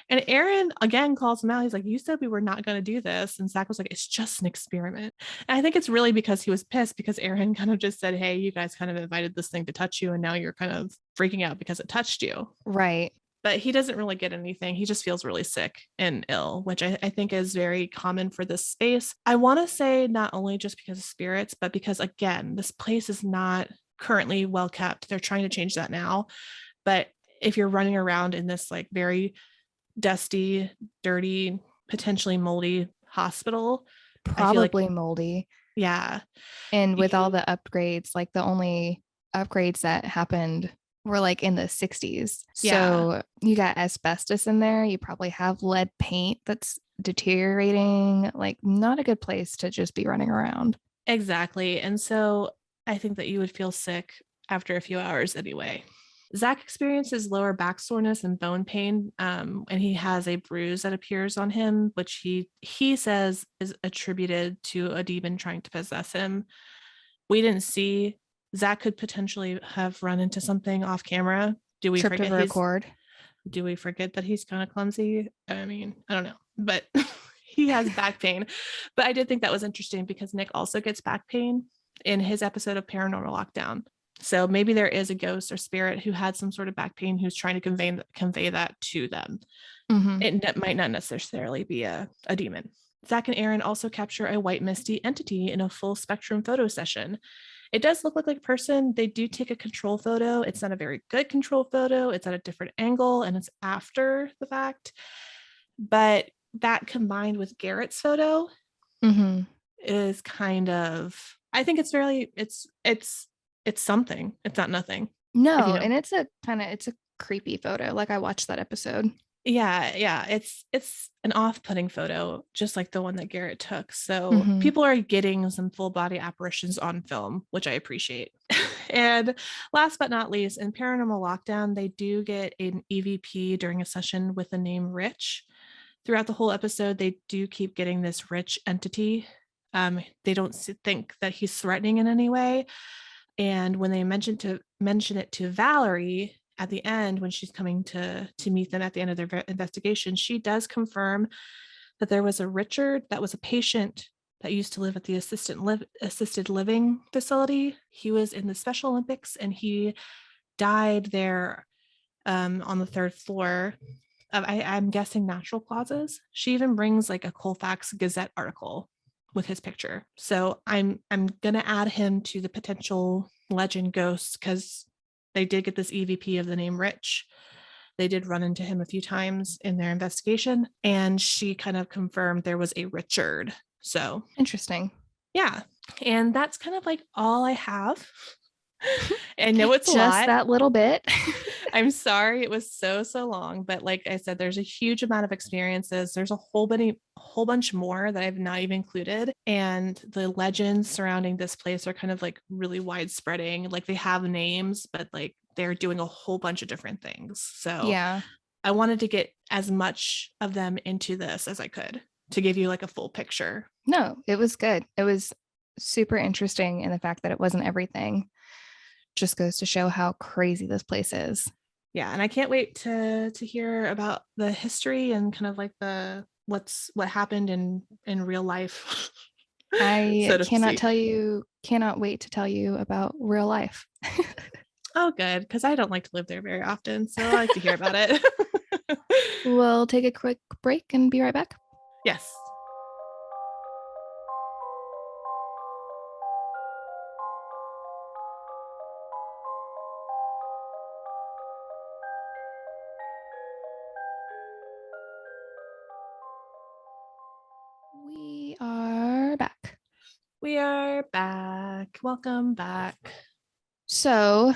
And Aaron again calls him out. He's like, you said we were not going to do this. And Zach was like, it's just an experiment. And I think it's really because he was pissed because Aaron kind of just said, hey, you guys kind of invited this thing to touch you. And now you're kind of freaking out because it touched you.
Right.
But he doesn't really get anything. He just feels really sick and ill, which I think is very common for this space. I want to say not only just because of spirits, but because, again, this place is not currently well kept. They're trying to change that now. But if you're running around in this like very dusty, dirty, potentially moldy hospital,
Probably moldy.
Yeah.
And with all the upgrades, like the only upgrades that happened were like in the 60s. So you got asbestos in there. You probably have lead paint that's deteriorating. Like, not a good place to just be running around.
Exactly. And so I think that you would feel sick after a few hours anyway. Zach experiences lower back soreness and bone pain, and he has a bruise that appears on him, which he says is attributed to a demon trying to possess him. We didn't see. Zach could potentially have run into something off camera. Do we
Tripped
forget
over a cord.
Do we forget that he's kind of clumsy? I mean, I don't know, but he has back pain. But I did think that was interesting because Nick also gets back pain in his episode of Paranormal Lockdown. So maybe there is a ghost or spirit who had some sort of back pain who's trying to convey that to them.
Mm-hmm.
It might not necessarily be a demon. Zach and Aaron also capture a white misty entity in a full spectrum photo session. It does look like a person. They do take a control photo. It's not a very good control photo. It's at a different angle and it's after the fact. But that combined with Garrett's photo is kind of, I think it's fairly, it's something. It's not nothing.
No, and it's a creepy photo. Like, I watched that episode.
Yeah. It's an off-putting photo, just like the one that Garrett took. So people are getting some full body apparitions on film, which I appreciate. And last but not least, in Paranormal Lockdown, they do get an EVP during a session with the name Rich. Throughout the whole episode, they do keep getting this Rich entity. They don't think that he's threatening in any way. And when they mention it to Valerie at the end, when she's coming to meet them at the end of their investigation, she does confirm that there was a Richard that was a patient that used to live at the assisted living facility. He was in the Special Olympics and he died there on the third floor of, I'm guessing, natural causes. She even brings like a Colfax Gazette article with his picture. So I'm gonna add him to the potential legend ghosts because they did get this EVP of the name Rich. They did run into him a few times in their investigation, and she kind of confirmed there was a Richard. So
interesting.
Yeah. And that's kind of like all I have. I know it's
just
a lot.
That little bit.
I'm sorry it was so long, but like I said, there's a huge amount of experiences. There's a whole bunch more that I've not even included, and the legends surrounding this place are kind of like really widespreading. Like, they have names, but like they're doing a whole bunch of different things. So
yeah,
I wanted to get as much of them into this as I could to give you like a full picture.
No, it was good. It was super interesting, and the fact that it wasn't everything just goes to show how crazy this place is.
Yeah, and I can't wait to hear about the history and kind of like what happened in real life.
I cannot wait to tell you about real life.
Oh, good, because I don't like to live there very often, so I like to hear about it.
We'll take a quick break and be right back.
Yes.
We are back.
Welcome back.
So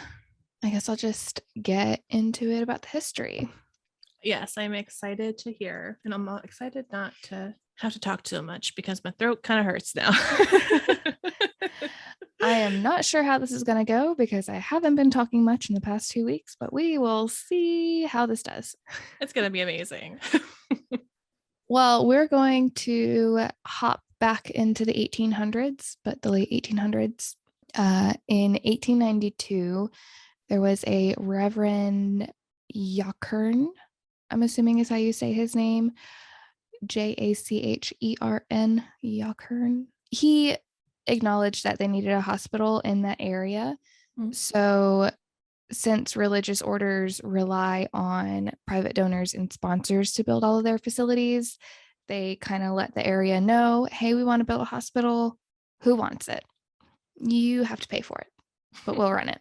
I guess I'll just get into it about the history.
Yes, I'm excited to hear, and I'm excited not to have to talk too much because my throat kind of hurts now.
I am not sure how this is going to go because I haven't been talking much in the past 2 weeks, but we will see how this does.
It's going to be amazing.
Well, we're going to hop back into the 1800s, but the late 1800s. In 1892, there was a Reverend Jachern, I'm assuming is how you say his name, Jachern, Jachern. He acknowledged that they needed a hospital in that area.
Mm.
So, since religious orders rely on private donors and sponsors to build all of their facilities, they kind of let the area know, hey, we want to build a hospital. Who wants it? You have to pay for it, but we'll run it.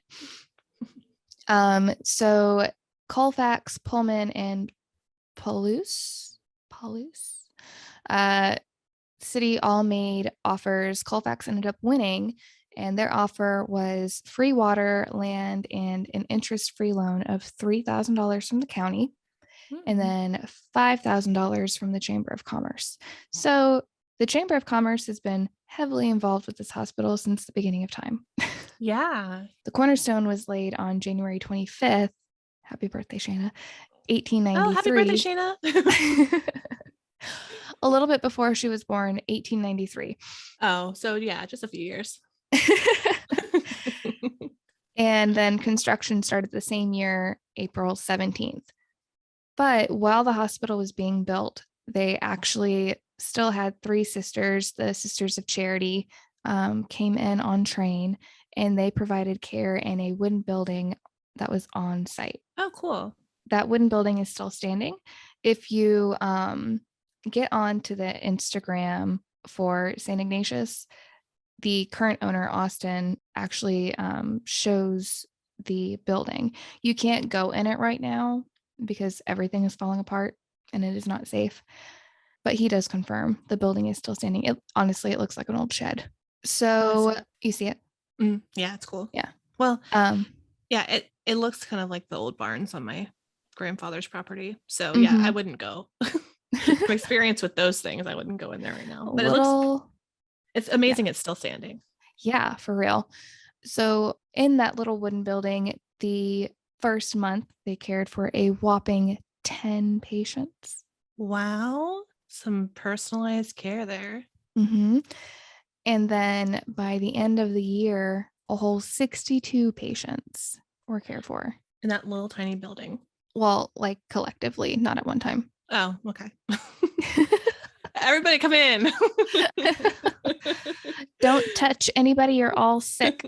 So Colfax, Pullman, and Paulus, uh, city all made offers. Colfax ended up winning, and their offer was free water, land, and an interest-free loan of $3,000 from the county, and then $5,000 from the Chamber of Commerce. So the Chamber of Commerce has been heavily involved with this hospital since the beginning of time.
Yeah.
The cornerstone was laid on January 25th. Happy birthday, Shayna. 1893.
Oh, happy birthday, Shayna.
A little bit before she was born, 1893.
Oh, so yeah, just a few years.
And then construction started the same year, April 17th. But while the hospital was being built, they actually still had three sisters, the Sisters of Charity, came in on train, and they provided care in a wooden building that was on site.
Oh, cool.
That wooden building is still standing. If you get on to the Instagram for St. Ignatius, the current owner, Austin, actually shows the building. You can't go in it right now because everything is falling apart and it is not safe. But he does confirm the building is still standing. Honestly, it looks like an old shed. So you see it?
Yeah, it's cool.
Yeah.
Well, yeah, it looks kind of like the old barns on my grandfather's property. So yeah, I wouldn't go. From experience with those things, I wouldn't go in there right now. But it's amazing. It's still standing.
Yeah, for real. So in that little wooden building, the first month they cared for a whopping 10 patients.
Wow. Some personalized care there.
And then by the end of the year, a whole 62 patients were cared for.
In that little tiny building.
Well, like collectively, not at one time.
Oh, okay. Everybody come in.
Don't touch anybody, you're all sick.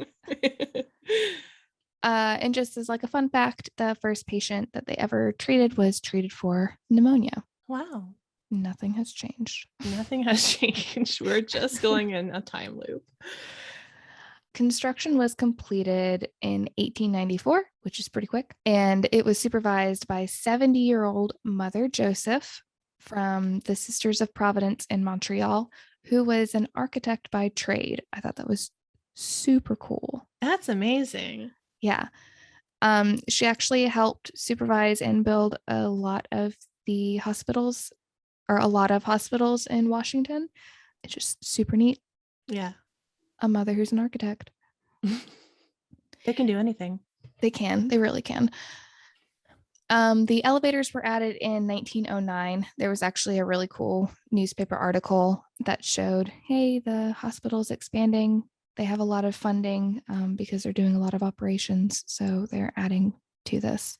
And just as like a fun fact, the first patient that they ever treated was treated for pneumonia.
Wow.
Nothing has changed.
Nothing has changed. We're just going in a time loop.
Construction was completed in 1894, which is pretty quick, and it was supervised by 70-year-old Mother Joseph from the Sisters of Providence in Montreal, who was an architect by trade. I thought that was super cool.
That's amazing.
Yeah. She actually helped supervise and build a lot of hospitals in Washington. It's just super neat.
Yeah.
A mother who's an architect.
They can do anything.
They can. They really can. The elevators were added in 1909. There was actually a really cool newspaper article that showed, hey, the hospital's expanding. They have a lot of funding because they're doing a lot of operations. So they're adding to this.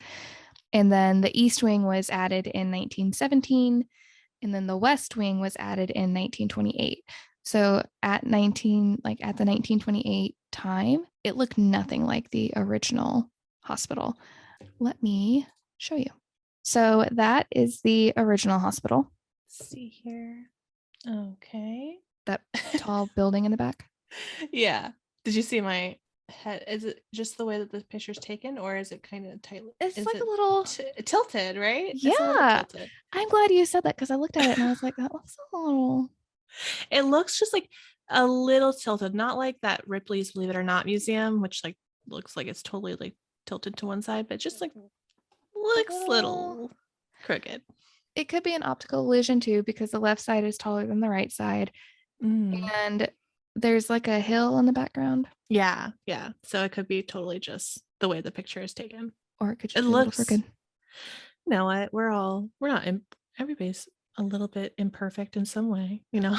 And then the East Wing was added in 1917. And then the West Wing was added in 1928. So at the 1928 time, it looked nothing like the original hospital. Let me show you. So that is the original hospital.
Let's see here. Okay.
That tall building in the back.
Yeah. Did you see my head? Is it just the way that the picture's taken, or is it kind of tight?
It's like a little
tilted, right?
Yeah. Tilted. I'm glad you said that because I looked at it and I was like, that looks a little.
It looks just like a little tilted, not like that Ripley's Believe It or Not museum, which like looks like it's totally like tilted to one side, but just like looks a little crooked.
It could be an optical illusion too, because the left side is taller than the right side. And there's like a hill in the background.
Yeah. So it could be totally just the way the picture is taken.
Or it could just be a little crooked.
You know what? We're not, everybody's a little bit imperfect in some way, you know?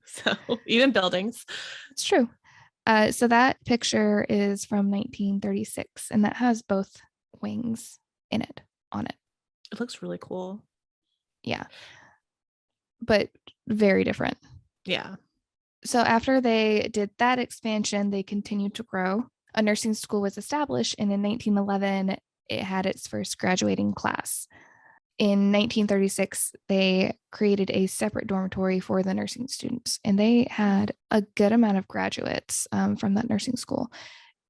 So even buildings.
It's true. So that picture is from 1936, and that has both wings in it, on it.
It looks really cool.
Yeah. But very different.
Yeah.
So after they did that expansion, they continued to grow. A nursing school was established, and in 1911, it had its first graduating class. In 1936, they created a separate dormitory for the nursing students, and they had a good amount of graduates from that nursing school.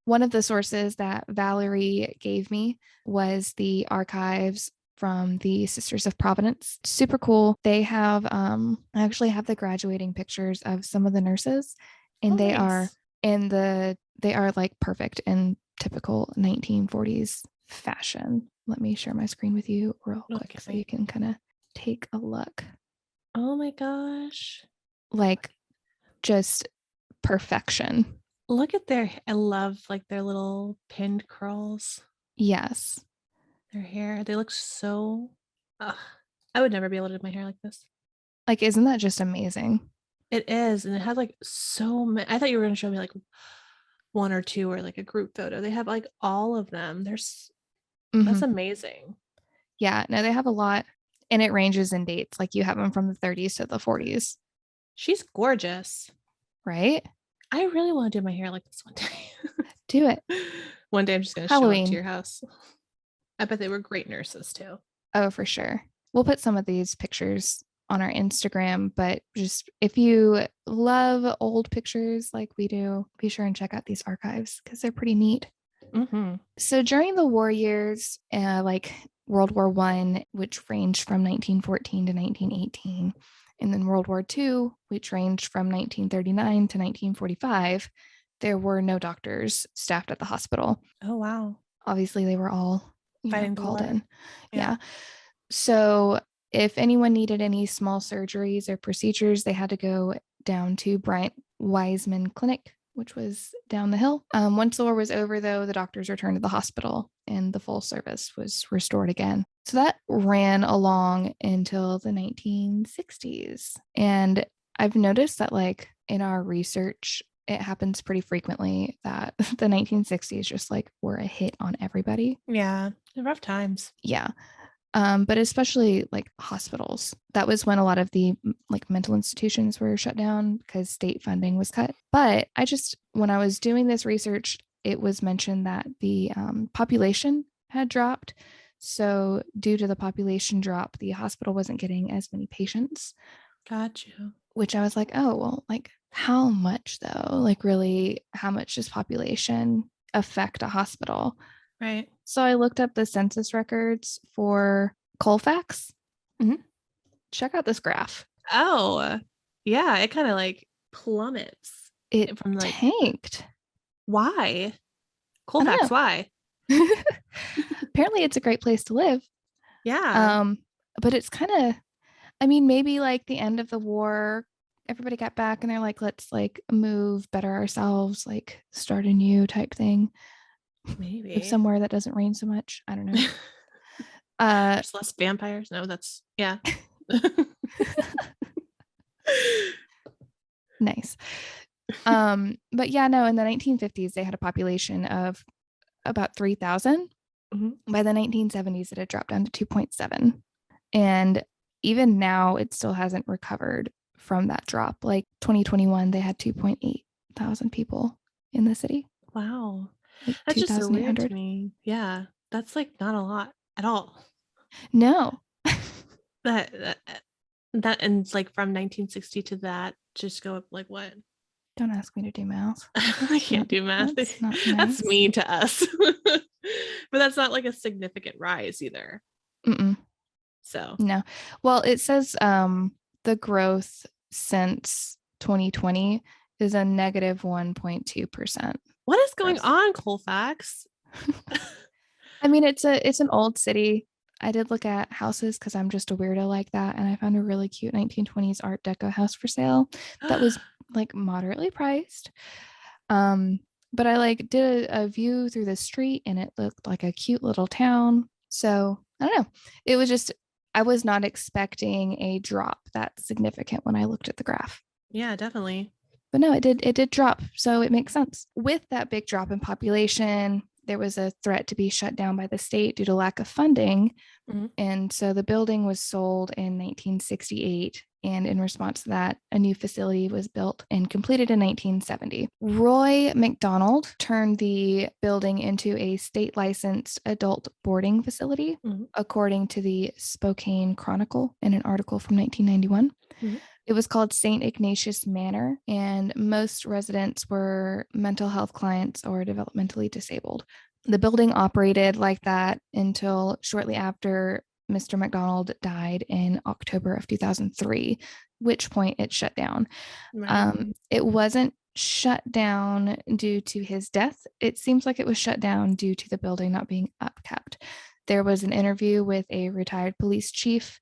One of the sources that Valerie gave me was the archives from the Sisters of Providence. Super cool. They have I actually have the graduating pictures of some of the nurses, and
Oh, nice.
they are like perfect in typical 1940s fashion. Let me share my screen with you real quick so
Okay.
you can kind of take a look.
Oh my gosh.
Like just perfection.
Look at I love like their little pinned curls,
Yes.
their hair. They look so, ugh, I would never be able to do my hair like this.
Like, isn't that just amazing?
It is. And it has like so many. I thought you were going to show me like one or two or like a group photo. They have like all of them. That's
Mm-hmm.
amazing.
Yeah, no, they have a lot, and it ranges in dates. Like you have them from the 30s to the 40s,
She's gorgeous.
right?
I really want to do my hair like this one day.
Do it.
One day I'm just going to show up to
Halloween.
your house. I bet they were great nurses too.
Oh, for sure. We'll put some of these pictures on our Instagram, but just if you love old pictures like we do, be sure and check out these archives because they're pretty neat.
Mm-hmm.
So during the war years, like World War One, which ranged from 1914 to 1918, and then World War Two, which ranged from 1939 to 1945, there were no doctors staffed at the hospital.
Oh, wow.
Obviously, they were all,
Fighting the
called
war.
in.
Yeah.
Yeah. So if anyone needed any small surgeries or procedures, they had to go down to Bryant Wiseman Clinic, which was down the hill. Once the war was over, though, the doctors returned to the hospital and the full service was restored again. So that ran along until the 1960s. And I've noticed that, like, in our research, it happens pretty frequently that the 1960s just like were a hit on everybody.
Yeah. Rough times.
Yeah. But especially like hospitals. That was when a lot of the like mental institutions were shut down because state funding was cut. But when I was doing this research, it was mentioned that the population had dropped. So, due to the population drop, the hospital wasn't getting as many patients,
Got you.
which I was like, oh, well, like how much though? Like, really, how much does population affect a hospital?
Right.
So I looked up the census records for Colfax.
Mhm.
Check out this graph.
Oh, yeah. It kind of like plummets
It
from like,
tanked.
why?
I don't
Colfax, why?
know. Apparently, it's a great place to live.
Yeah.
Um, but it's kind of, I mean, maybe like the end of the war, everybody got back and they're like, let's like move, better ourselves, like start a new type thing. Live
Maybe.
somewhere that doesn't rain so much. I don't know. Uh,
There's less vampires. No, that's, yeah.
nice. But yeah, no, in the 1950s, they had a population of about 3,000.
Mhm.
By the 1970s, it had dropped down to 2.7. And even now, it still hasn't recovered from that drop. Like 2021, they had 2.8 thousand people in the city,
Wow.
like
That's just so weird to
2,800.
me. Yeah. That's like not a lot at all.
No,
That, that and like from 1960 to that, just go up like what?
don't ask me to do math.
I can't do math.
That's not
That's
nice.
mean to us. But that's not like a significant rise either.
Mm-mm,
So,
no. Well, it says the growth since 2020 is a negative 1.2%
what is going
growth.
on, Colfax?
I mean, it's an old city. I did look at houses because I'm just a weirdo like that, and I found a really cute 1920s Art Deco house for sale that was like moderately priced. Um, but I like did a view through the street, and it looked like a cute little town. So I don't know. It was just I was not expecting a drop that significant when I looked at the graph.
Yeah, definitely.
But no, it did drop. So it makes sense. With that big drop in population, there was a threat to be shut down by the state due to lack of funding.
Mhm.
And so the building was sold in 1968. And in response to that, a new facility was built and completed in 1970. Roy McDonald turned the building into a state licensed adult boarding facility,
Mhm.
according to the Spokane Chronicle in an article from 1991.
Mhm.
It was called St. Ignatius Manor, and most residents were mental health clients or developmentally disabled. The building operated like that until shortly after Mr. McDonald died in October of 2003, which point it shut down.
Right.
It wasn't shut down due to his death. It seems like it was shut down due to the building not being upkept. There was an interview with a retired police chief,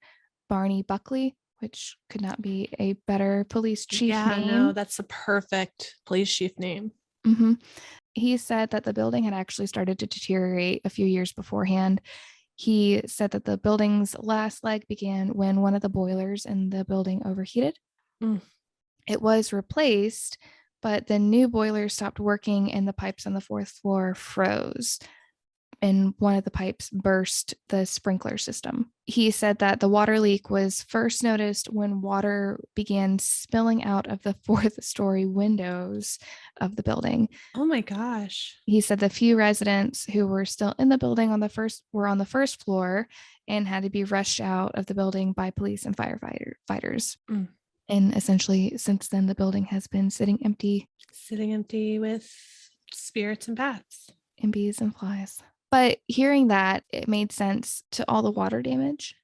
Barney Buckley, which could not be a better police chief
Yeah, no,
name.
that's a perfect police chief name.
Mm-hmm. He said that the building had actually started to deteriorate a few years beforehand. He said that the building's last leg began when one of the boilers in the building overheated.
Mm.
It was replaced, but the new boiler stopped working and the pipes on the fourth floor froze. And one of the pipes burst the sprinkler system. He said that the water leak was first noticed when water began spilling out of the fourth story windows of the building.
Oh my gosh.
He said the few residents who were still in the building were on the first floor and had to be rushed out of the building by police and firefighters.
Mm.
And essentially, since then, the building has been sitting empty
Sitting empty with spirits and bats.
and bees and flies. But hearing that, it made sense to all the water damage.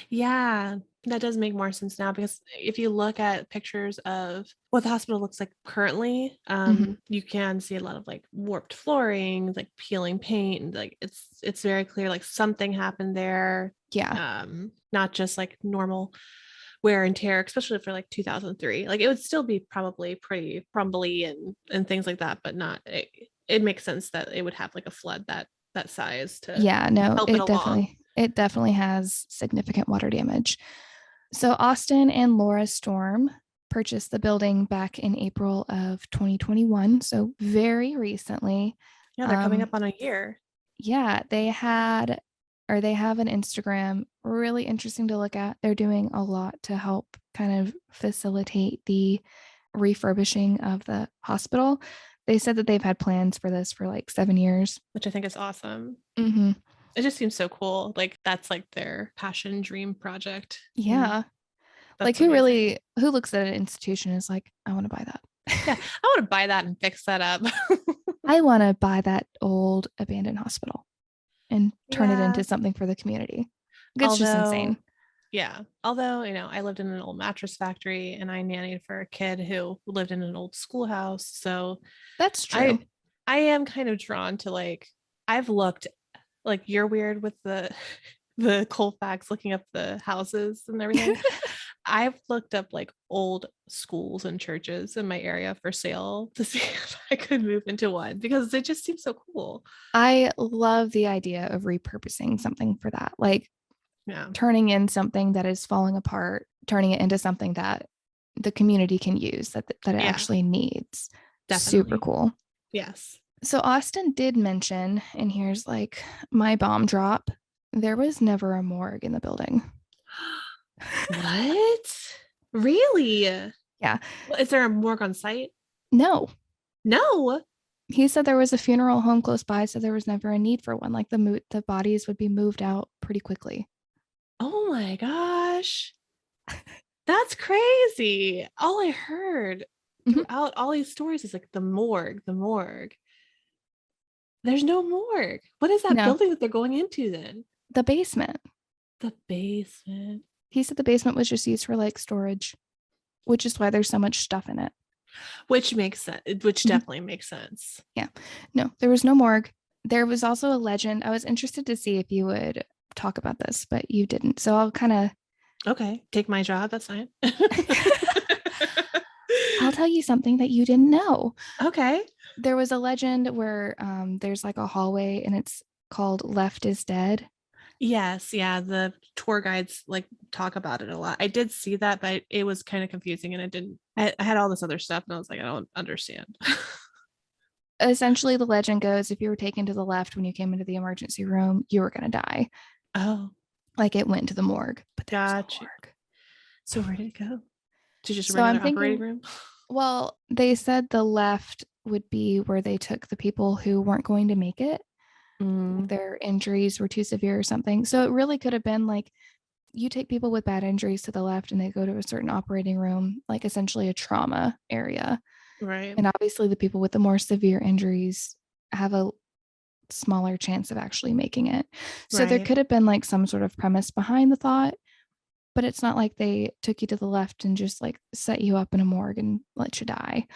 Yeah, that does make more sense now because if you look at pictures of what the hospital looks like currently,
Mhm.
you can see a lot of like warped flooring, like peeling paint, and like it's very clear like something happened there.
Yeah.
Not just like normal wear and tear, especially for like 2003. Like it would still be probably pretty crumbly and things like that, but not it makes sense that it would have like a flood that size to
Yeah, no,
help it
it
along.
definitely has significant water damage. So Austin and Laura Storm purchased the building back in April of 2021, so very recently.
Yeah, they're coming
Um,
up on a year.
yeah, they have an Instagram, really interesting to look at. They're doing a lot to help kind of facilitate the refurbishing of the hospital. They said that they've had plans for this for like 7 years.
Which I think is awesome.
Mm-hmm.
It just seems so cool. Like that's like their passion dream project. And
Yeah. Like
that's amazing.
who looks at an institution and is like, I want to buy that.
Yeah, I want to buy that and fix that up.
I want to buy that old abandoned hospital and turn it
Yeah.
into something for the community. It's just
Although,
insane.
yeah. Although, I lived in an old mattress factory and I nannied for a kid who lived in an old schoolhouse. So
That's
I
true.
I am kind of drawn to like I've looked like you're weird with the the Colfax looking up the houses and everything. I've looked up like old schools and churches in my area for sale to see if I could move into one because it just seems so cool.
I love the idea of repurposing something for that. Like
Yeah.
turning in something that is falling apart, turning it into something that the community can use that it
Yeah,
actually needs. Super
definitely.
cool.
Yes.
So Austin did mention, and here's like my bomb drop, there was never a morgue in the building.
What? Really?
Yeah.
Well, is there a morgue on site?
No.
No.
He said there was a funeral home close by, so there was never a need for one. Like the bodies would be moved out pretty quickly.
Oh my gosh. That's crazy. All I heard
Mhm.
throughout all these stories is like the morgue, the morgue. There's no morgue. What is that
No,
building that they're going into then?
the basement.
The basement.
He said the basement was just used for like storage, which is why there's so much stuff in it.
Which makes sense. Which
Mhm.
definitely makes sense.
Yeah. No, there was no morgue. There was also a legend. I was interested to see if you would talk about this, but you didn't. So I'll kind of
Okay. Take my job. That's fine.
I'll tell you something that you didn't know.
Okay.
There was a legend where there's like a hallway and it's called Left is Dead.
Yes, yeah, the tour guides like talk about it a lot. I did see that, but it was kind of confusing and I had all this other stuff and I was like, I don't understand.
Essentially, the legend goes if you were taken to the left when you came into the emergency room, you were going to die.
Oh,
Like it went to the morgue, but there was no
got you.
morgue.
So where did it go? To just a
So I'm
regular operating
thinking,
room?
well, they said the left would be where they took the people who weren't going to make it, like
Mm,
their injuries were too severe or something. So it really could have been like you take people with bad injuries to the left and they go to a certain operating room, like essentially a trauma area.
right,
And obviously, the people with the more severe injuries have a smaller chance of actually making it. So there
right.
could have been like some sort of premise behind the thought, but it's not like they took you to the left and just like set you up in a morgue and let you die.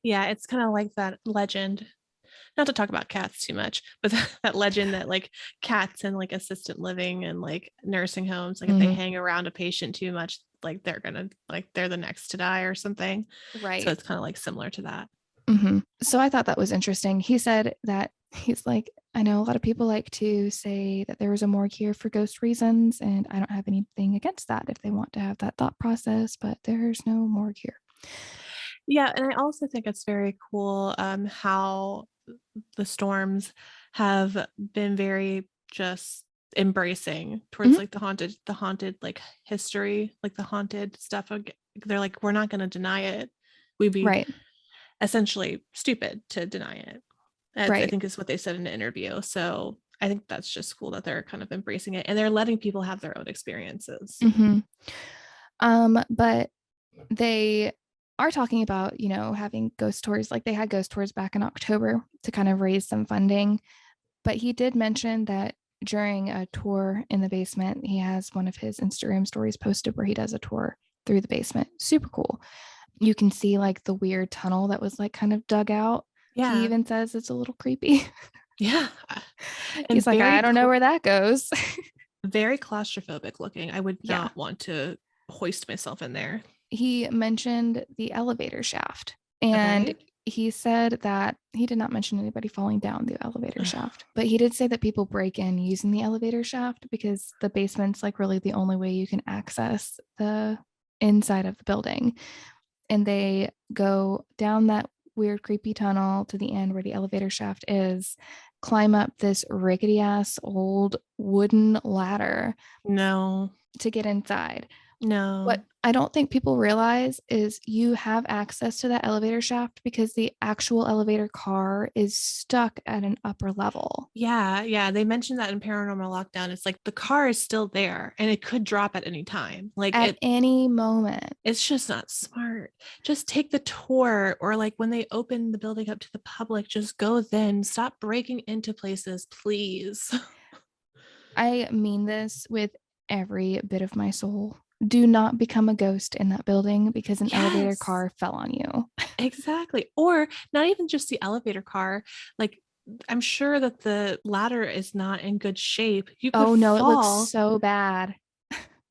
Yeah, it's kind of like that legend. Not to talk about cats too much, but that legend that like cats in like assisted living and like nursing homes, like if they
Mm-hmm.
hang around a patient too much, like they're gonna like they're the next to die or something. So
Right.
it's kind of like similar to that.
Mm-hmm. So I thought that was interesting. He said that he's like, I know a lot of people like to say that there was a morgue here for ghost reasons, and I don't have anything against that if they want to have that thought process, but there's no morgue here.
Yeah, and I also think it's very cool how the storms have been very just embracing towards
Mhm.
like the haunted like history, like the haunted stuff. They're like, we're not going to deny it. We'd be
Right.
essentially stupid to deny it. That's, I
Right.
think is what they said in an interview. So I think that's just cool that they're kind of embracing it and they're letting people have their own experiences.
Mm-hmm. But they are talking about, having ghost tours. Like they had ghost tours back in October to kind of raise some funding. But he did mention that during a tour in the basement, he has one of his Instagram stories posted where he does a tour through the basement. Super cool. You can see like the weird tunnel that was like kind of dug out. He
Yeah.
even says it's a little creepy.
Yeah.
He's
And
like, I don't know where that goes.
very claustrophobic looking. I would
Yeah.
not want to hoist myself in there.
He mentioned the elevator shaft, and
Okay.
he said that he did not mention anybody falling down the elevator shaft, but he did say that people break in using the elevator shaft because the basement's like really the only way you can access the inside of the building. And they go down that weird, creepy tunnel to the end where the elevator shaft is, climb up this rickety ass old wooden ladder
No,
to get inside. What
no.
I don't think people realize is you have access to that elevator shaft because the actual elevator car is stuck at an upper level
Yeah, yeah. They mentioned that in Paranormal Lockdown. It's like the car is still there and it could drop at any time. Like
at any moment.
it's just not smart. Just take the tour or like when they open the building up to the public, just go then. Stop breaking into places, please.
I mean this with every bit of my soul. Do not become a ghost in that building because an elevator
Yes.
car fell on you.
Exactly. Or not even just the elevator car. Like, I'm sure that the ladder is not in good shape.
Oh no, it looks so bad.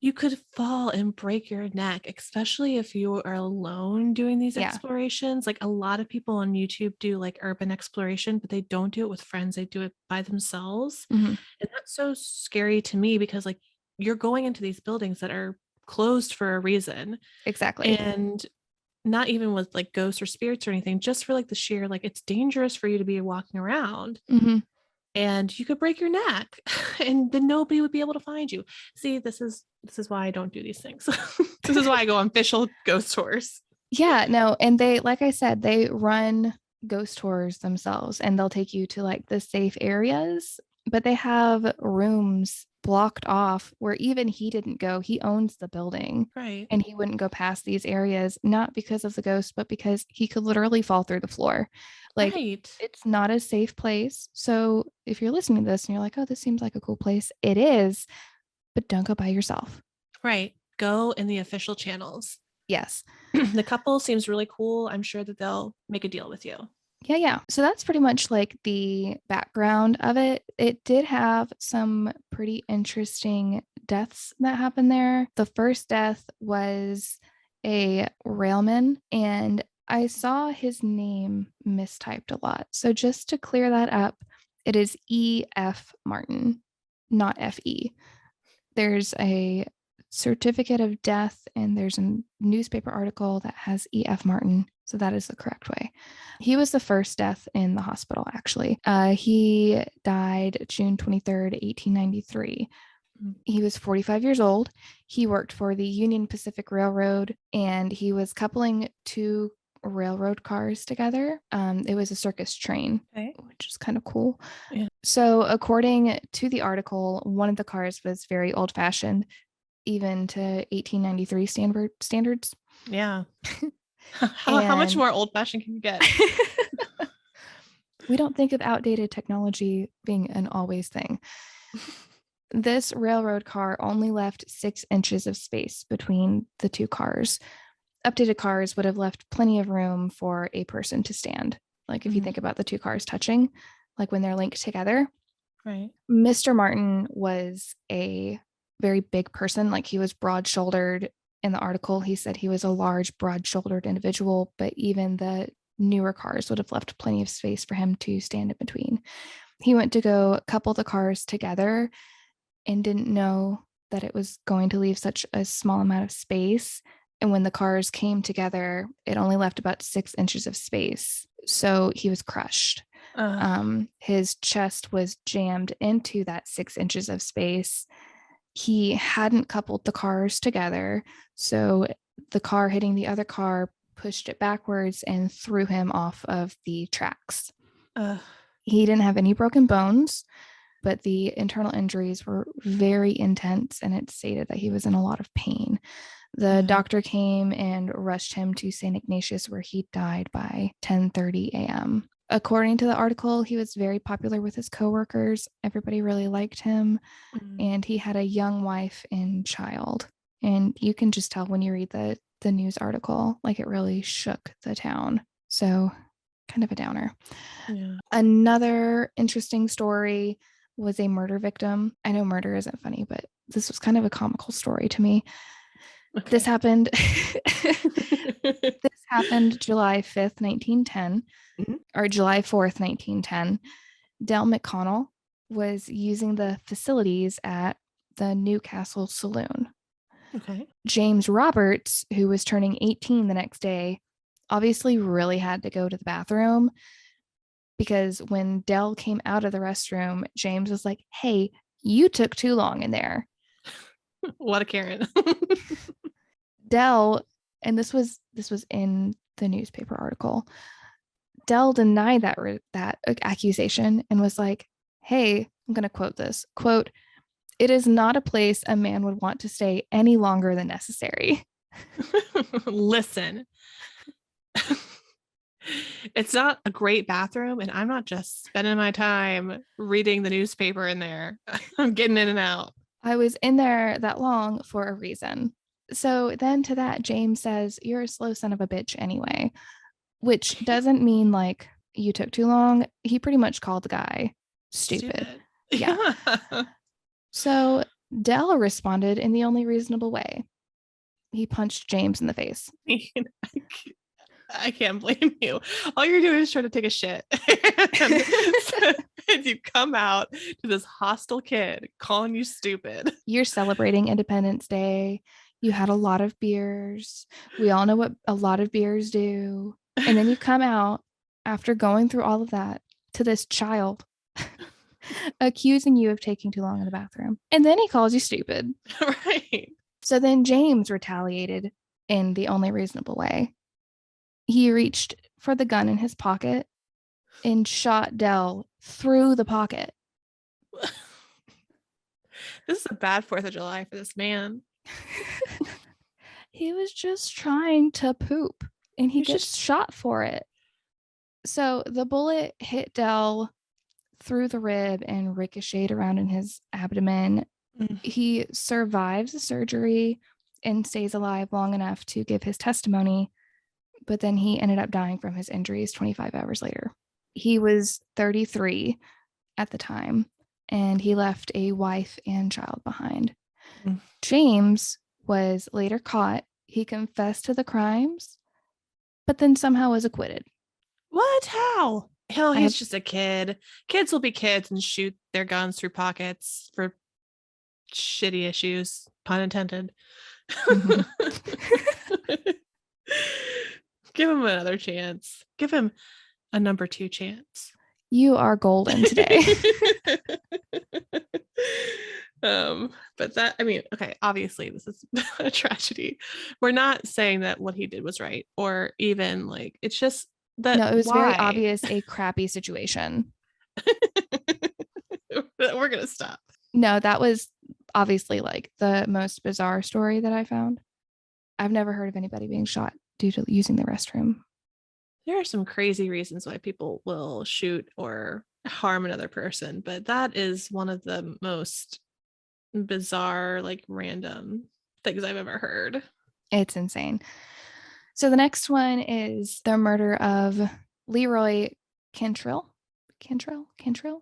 You could fall and break your neck, especially if you are alone doing these
Yeah.
explorations. Like, a lot of people on YouTube do like urban exploration, but they don't do it with friends, they do it by themselves.
Mhm.
And that's so scary to me because, like, you're going into these buildings that are closed for a reason.
Exactly.
And not even with like ghosts or spirits or anything, just for like the sheer, like, it's dangerous for you to be walking around
Mhm.
and you could break your neck and then nobody would be able to find you. See, this is why I don't do these things. This is why I go on official ghost tours.
Yeah, no, and they, like I said, they run ghost tours themselves and they'll take you to like the safe areas, but they have rooms blocked off where even he didn't go. He owns the building
Right.
and he wouldn't go past these areas, not because of the ghost, but because he could literally fall through the floor. Like
Right.
it's not a safe place. So if you're listening to this and you're like, oh, this seems like a cool place, it is, but don't go by yourself.
Right. Go in the official channels.
Yes.
The couple seems really cool. I'm sure that they'll make a deal with you.
Yeah, yeah. So that's pretty much like the background of it. It did have some pretty interesting deaths that happened there. The first death was a railman, and I saw his name mistyped a lot. So just to clear that up, it is E.F. Martin. not FE. There's a certificate of death, and there's a newspaper article that has EF Martin. So that is the correct way. He was the first death in the hospital, actually. He died June 23rd, 1893. He was 45 years old. He worked for the Union Pacific Railroad, and he was coupling two railroad cars together. It was a circus train, which is kind of cool.
Yeah.
So according to the article, one of the cars was very old-fashioned, even to 1893 standards.
Yeah. How much more old-fashioned can you get?
We don't think of outdated technology being an always thing. This railroad car only left 6 inches of space between the two cars. Updated cars would have left plenty of room for a person to stand. Like if you think about the two cars touching, like when they're linked together.
Right.
Mr. Martin was a very big person. Like he was broad-shouldered. In the article, he said he was a large, broad-shouldered individual, but even the newer cars would have left plenty of space for him to stand in between. He went to go couple the cars together and didn't know that it was going to leave such a small amount of space. And when the cars came together, it only left about 6 inches of space. So he was crushed. His chest was jammed into that 6 inches of space. He hadn't coupled the cars together. So the car hitting the other car pushed it backwards and threw him off of the tracks. He didn't have any broken bones, but the internal injuries were very intense, and it stated that he was in a lot of pain. The doctor came and rushed him to St. Ignatius, where he died by 10:30 a.m. According to the article, he was very popular with his coworkers. Everybody really liked him, and he had a young wife and child. And you can just tell when you read the news article, like it really shook the town. So kind of a downer. Yeah. Another interesting story was a murder victim. I know murder isn't funny, but this was kind of a comical story to me. Okay. This happened July 5th, 1910, or July 4th, 1910. Del McConnell was using the facilities at the Newcastle Saloon. Okay. James Roberts, who was turning 18 the next day, obviously really had to go to the bathroom, because when Del came out of the restroom, James was like, "Hey, you took too long in there."
What a Karen.
Del, and this was in the newspaper article, Del denied that accusation and was like, "Hey," I'm going to quote this, quote, "It is not a place a man would want to stay any longer than necessary."
Listen. It's not a great bathroom, and I'm not just spending my time reading the newspaper in there. I'm getting in and out.
I was in there that long for a reason. So then to that, James says, "You're a slow son of a bitch anyway," which doesn't mean like you took too long. He pretty much called the guy stupid. Yeah. So Del responded in the only reasonable way. He punched James in the face.
I can't blame you. All you're doing is trying to take a shit. And you come out to this hostile kid calling you stupid.
You're celebrating Independence Day. You had a lot of beers. We all know what a lot of beers do. And then you come out after going through all of that to this child accusing you of taking too long in the bathroom. And then he calls you stupid.
Right.
So then James retaliated in the only reasonable way. He reached for the gun in his pocket and shot Del through the pocket.
This is a bad 4th of July for this man.
He was just trying to poop, and he gets shot for it. So the bullet hit Del through the rib and ricocheted around in his abdomen. He survives the surgery and stays alive long enough to give his testimony, but then he ended up dying from his injuries 25 hours later. He was 33 at the time, and he left a wife and child behind. James was later caught. He confessed to the crimes, but then somehow was acquitted.
What? How? Hell, he's just a kid. Kids will be kids and shoot their guns through pockets for shitty issues, pun intended.
Mhm.
Give him another chance. Give him a number 2 chance.
You are golden today.
But that, I mean, okay, obviously this is a tragedy. We're not saying that what he did was right, or even like, it's just that
No, it was very
why
obvious a crappy situation.
we're gonna stop.
No, that was obviously like the most bizarre story that I found. I've never heard of anybody being shot due to using the restroom.
There are some crazy reasons why people will shoot or harm another person, but that is one of the most bizarre, like random things I've ever heard.
It's insane. So the next one is the murder of Leroy Cantrell. Cantrell.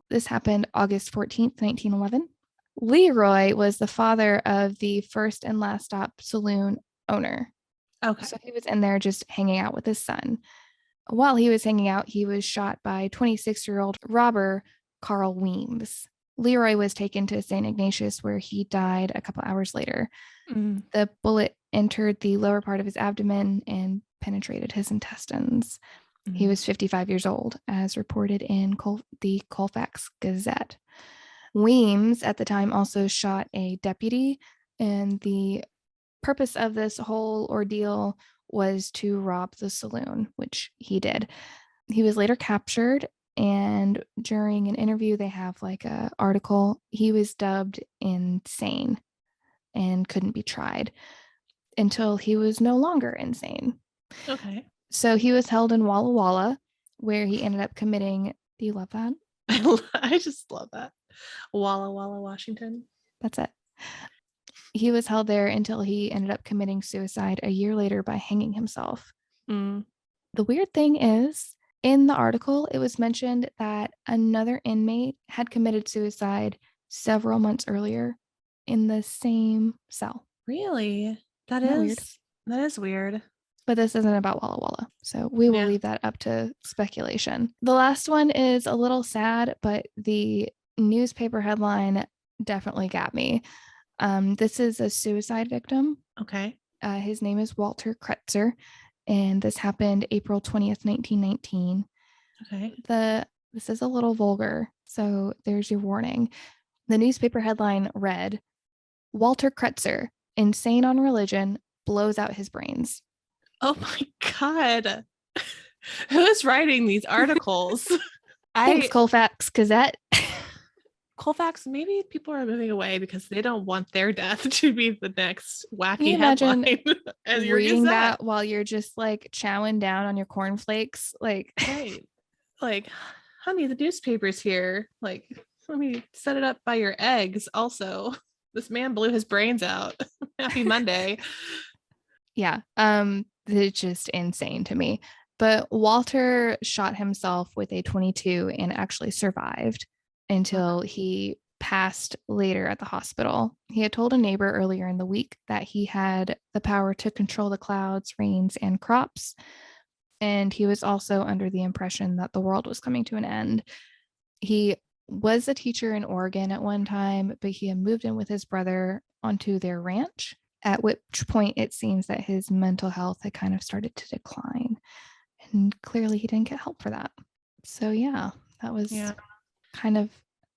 This happened August 14th, 1911. Leroy was the father of the First and Last Stop saloon owner.
Okay.
So he was in there just hanging out with his son. While he was hanging out, he was shot by 26-year-old robber Carl Weems. Leroy was taken to St. Ignatius, where he died a couple hours later. The bullet entered the lower part of his abdomen and penetrated his intestines. He was 55 years old, as reported in the Colfax Gazette. Weems at the time also shot a deputy, and the purpose of this whole ordeal was to rob the saloon, which he did. He was later captured, and during an interview, they have like a article. He was dubbed insane and couldn't be tried until he was no longer insane.
Okay.
So he was held in Walla Walla, where he ended up committing. Do you love that?
I just love that. Walla Walla, Washington.
That's it. He was held there until he ended up committing suicide a year later by hanging himself. The weird thing is, in the article, it was mentioned that another inmate had committed suicide several months earlier in the same cell.
Really?
Isn't that weird?
That is weird.
But this isn't about Walla Walla, so we will leave that up to speculation. The last one is a little sad, but the newspaper headline definitely got me. This is a suicide victim.
Okay.
His name is Walter Kretzer, and this happened April 20th, 1919.
Okay.
This is a little vulgar, so there's your warning. The newspaper headline read, Walter Kretzer, insane on religion, blows out his brains.
Oh my God. Who is writing these articles?
Thanks, Colfax Gazette.
Colfax, maybe people are moving away because they don't want their death to be the next wacky
Can you imagine
headline.
reading that while you're just like chowing down on your cornflakes? Like,
right. Like, honey, the newspaper's here. Like, let me set it up by your eggs. Also, this man blew his brains out. Happy Monday.
Yeah. It's just insane to me. But Walter shot himself with a 22 and actually survived until he passed later at the hospital. He had told a neighbor earlier in the week that he had the power to control the clouds, rains, and crops. And he was also under the impression that the world was coming to an end. He was a teacher in Oregon at one time, but he had moved in with his brother onto their ranch, at which point it seems that his mental health had kind of started to decline. And clearly he didn't get help for that. So yeah, that was kind of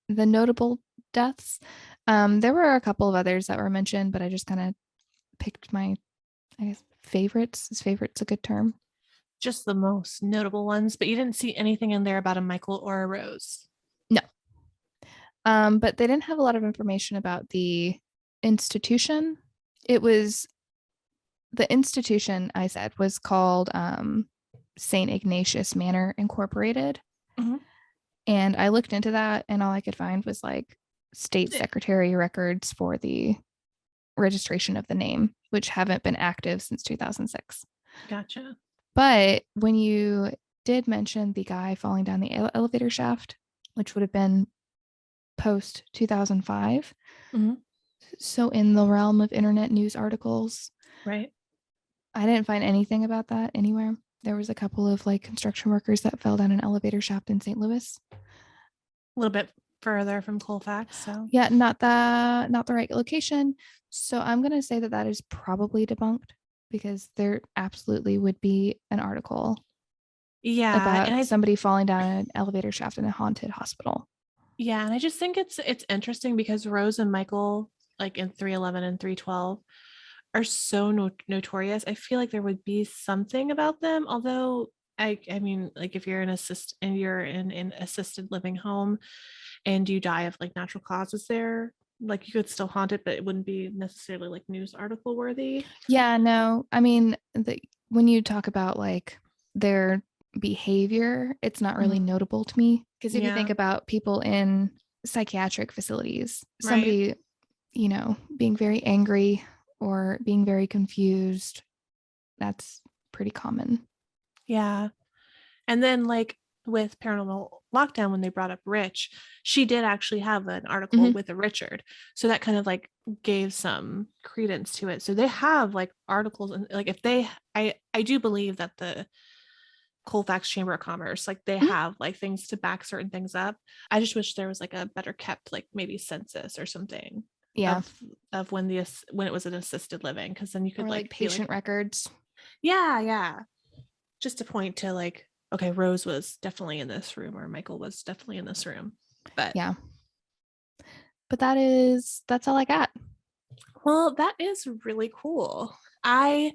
the notable deaths. There were a couple of others that were mentioned, but I just kind of picked my, I guess, favorites. Is favorite's a good term?
Just the most notable ones, but you didn't see anything in there about a Michael or a Rose.
No. But they didn't have a lot of information about the institution. It was, the institution I said was called St. Ignatius Manor Incorporated. And I looked into that, and all I could find was like state secretary records for the registration of the name, which haven't been active since 2006.
Gotcha.
But when you did mention the guy falling down the elevator shaft, which would have been post 2005, so in the realm of internet news articles,
right,
I didn't find anything about that anywhere. There was a couple of like construction workers that fell down an elevator shaft in St. Louis.
A little bit further from Colfax. So
Yeah, not the right location. So I'm gonna say that that is probably debunked because there absolutely would be an article
yeah,
about
and I
somebody falling down an elevator shaft in a haunted hospital.
yeah, and I just think it's interesting because Rose and Michael, like in 311 and 312, are so notorious. I feel like there would be something about them, although I mean, like if you're in an assisted living home and you die of like natural causes there, like you could still haunt it, but it wouldn't be necessarily like news article worthy.
Yeah, no, I mean, when you talk about like their behavior, it's not really
Mhm.
notable to me. Because if you think
Yeah,
about people in psychiatric facilities,
right.
somebody, being very angry or being very confused, that's pretty common.
Yeah. And then like with Paranormal Lockdown, when they brought up Rich, she did actually have an article
Hmm.
with a Richard. So that kind of like gave some credence to it. So they have like articles and like if they I do believe that the Colfax Chamber of Commerce, like they
Hmm.
have like things to back certain things up. I just wish there was like a better kept like maybe census or something
Yeah.
of when it was an assisted living, because then you
Or
could
like
like be like,
patient records.
yeah, yeah, just to point to like, okay, Rose was definitely in this room or Michael was definitely in this room. But
Yeah. But that's all I got.
well, that is really cool. I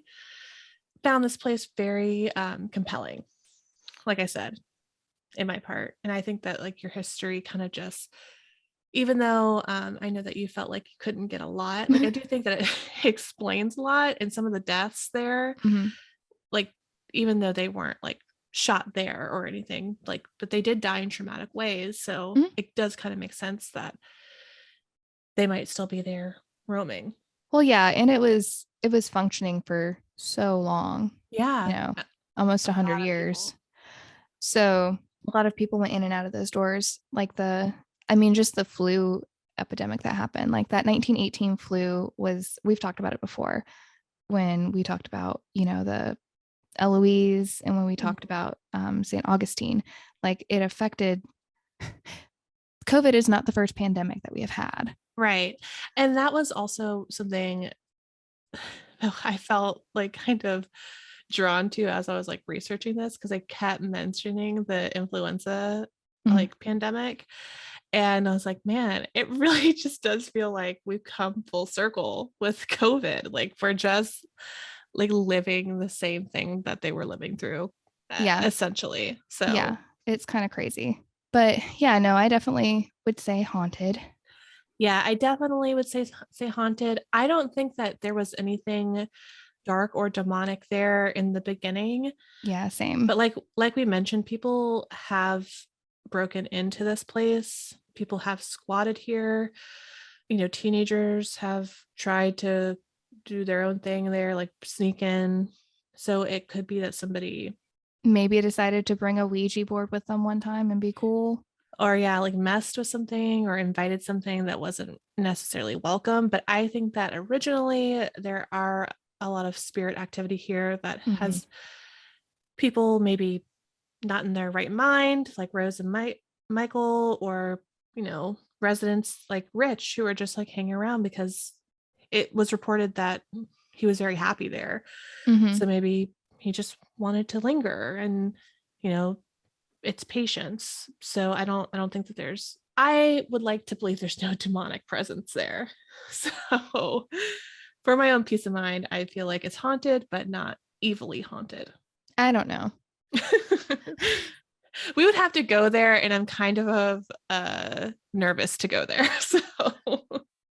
found this place very compelling, like I said, in my part. And I think that like your history kind of just, even though I know that you felt like you couldn't get a lot, like I do think that it explains a lot. And some of the deaths there,
Hmm.
like even though they weren't like shot there or anything, like but they did die in traumatic ways, so
Hmm.
it does kind of make sense that they might still be there roaming.
Well, yeah, and it was functioning for so long, you
Yeah,
know, almost
a
100
lot of
years.
people.
So a lot of people went in and out of those doors. I mean, just the flu epidemic that happened, like that 1918 flu we've talked about it before when we talked about, the Eloise and when we talked
Mhm.
about St. Augustine, like it affected. COVID is not the first pandemic that we have had.
Right, and that was also something I felt like kind of drawn to as I was like researching this, because I kept mentioning the influenza
Mhm.
like pandemic. And I was like, man, it really just does feel like we've come full circle with COVID. Like we're just like living the same thing that they were living through,
Yeah.
essentially.
Yeah.
So
It's kind of crazy. But yeah, no, I definitely would say haunted.
yeah, I definitely would say haunted. I don't think that there was anything dark or demonic there in the beginning.
Yeah, same.
But like we mentioned, people have broken into this place. People have squatted here. Teenagers have tried to do their own thing there, like sneak in. So it could be that somebody,
Maybe decided to bring a Ouija board with them one time and be cool.
or yeah, like messed with something or invited something that wasn't necessarily welcome. But I think that originally there are a lot of spirit activity here that
Hmm.
has people maybe not in their right mind, like Rose and Michael, or residents like Rich who are just like hanging around because it was reported that he was very happy there.
Hmm.
So maybe he just wanted to linger, and you know, it's patience. So I don't think that I would like to believe there's no demonic presence there. So for my own peace of mind, I feel like it's haunted, but not evilly haunted.
I don't know.
We would have to go there, and I'm kind of nervous to go there. So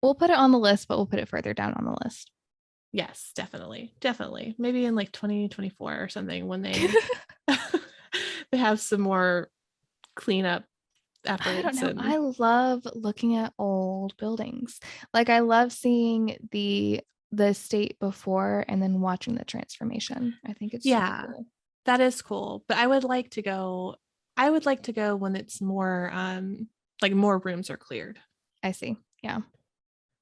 We'll put it on the list, but we'll put it further down on the list.
yes, definitely, maybe in like 2024 or something, when they they have some more cleanup
I don't
efforts.
know.
And
I love looking at old buildings. Like I love seeing the state before and then watching the transformation. I think it's super
yeah,
cool.
that is cool, but I would like to go when it's more like more rooms are cleared,
I see. Yeah.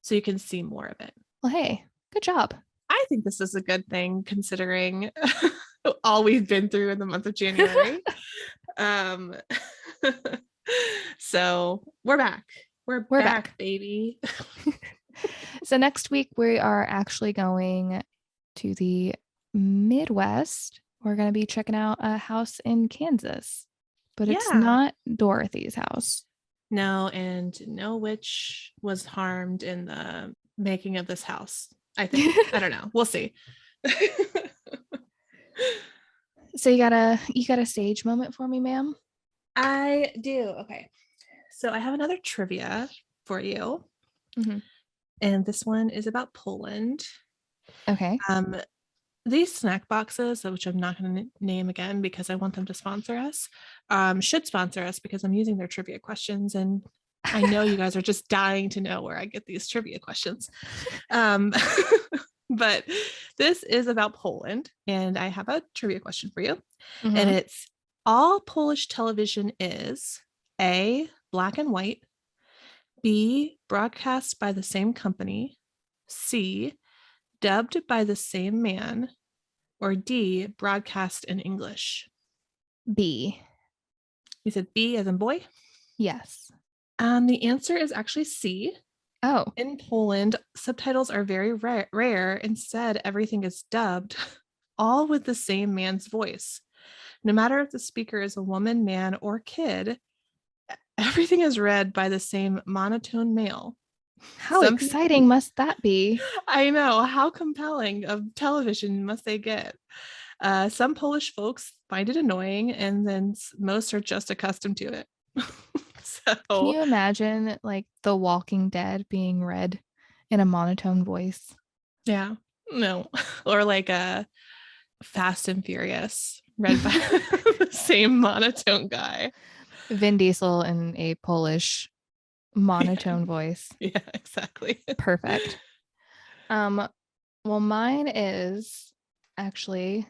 so you can see more of it.
Well, hey, good job.
I think this is a good thing considering all we've been through in the month of January. um, so we're back. We're
We're
back,
back.
baby.
So next week we are actually going to the Midwest. We're going to be checking out a house in Kansas, but it's
Yeah.
not Dorothy's house.
No, and no witch was harmed in the making of this house. I think. I don't know. We'll see.
So you got a stage moment for me, ma'am?
I do. Okay. So I have another trivia for you.
Mm-hmm.
And this one is about Poland.
Okay.
Um, these snack boxes, which I'm not going to name again because I want them to sponsor us, should sponsor us because I'm using their trivia questions. And I know you guys are just dying to know where I get these trivia questions. Um, but this is about Poland. And I have a trivia question for you. And
Mm-hmm.
it's all Polish television is A, black and white, B, broadcast by the same company, C, dubbed by the same man, or D, broadcast in English?
B.
You said B as in boy?
Yes.
The answer is actually C.
Oh,
In Poland, subtitles are very rare. Instead, everything is dubbed, all with the same man's voice. No matter if the speaker is a woman, man, or kid, everything is read by the same monotone male.
how
Some people,
exciting must that be?
I know, how compelling of television must they get? Some Polish folks find it annoying, and then most are just accustomed to it.
Can
So,
you imagine like The Walking Dead being read in a monotone voice?
yeah, no. Or like a Fast and Furious, read by the same monotone guy.
Vin Diesel in a Polish
Yeah,
monotone voice.
yeah, exactly.
Perfect. Um, well, mine is actually,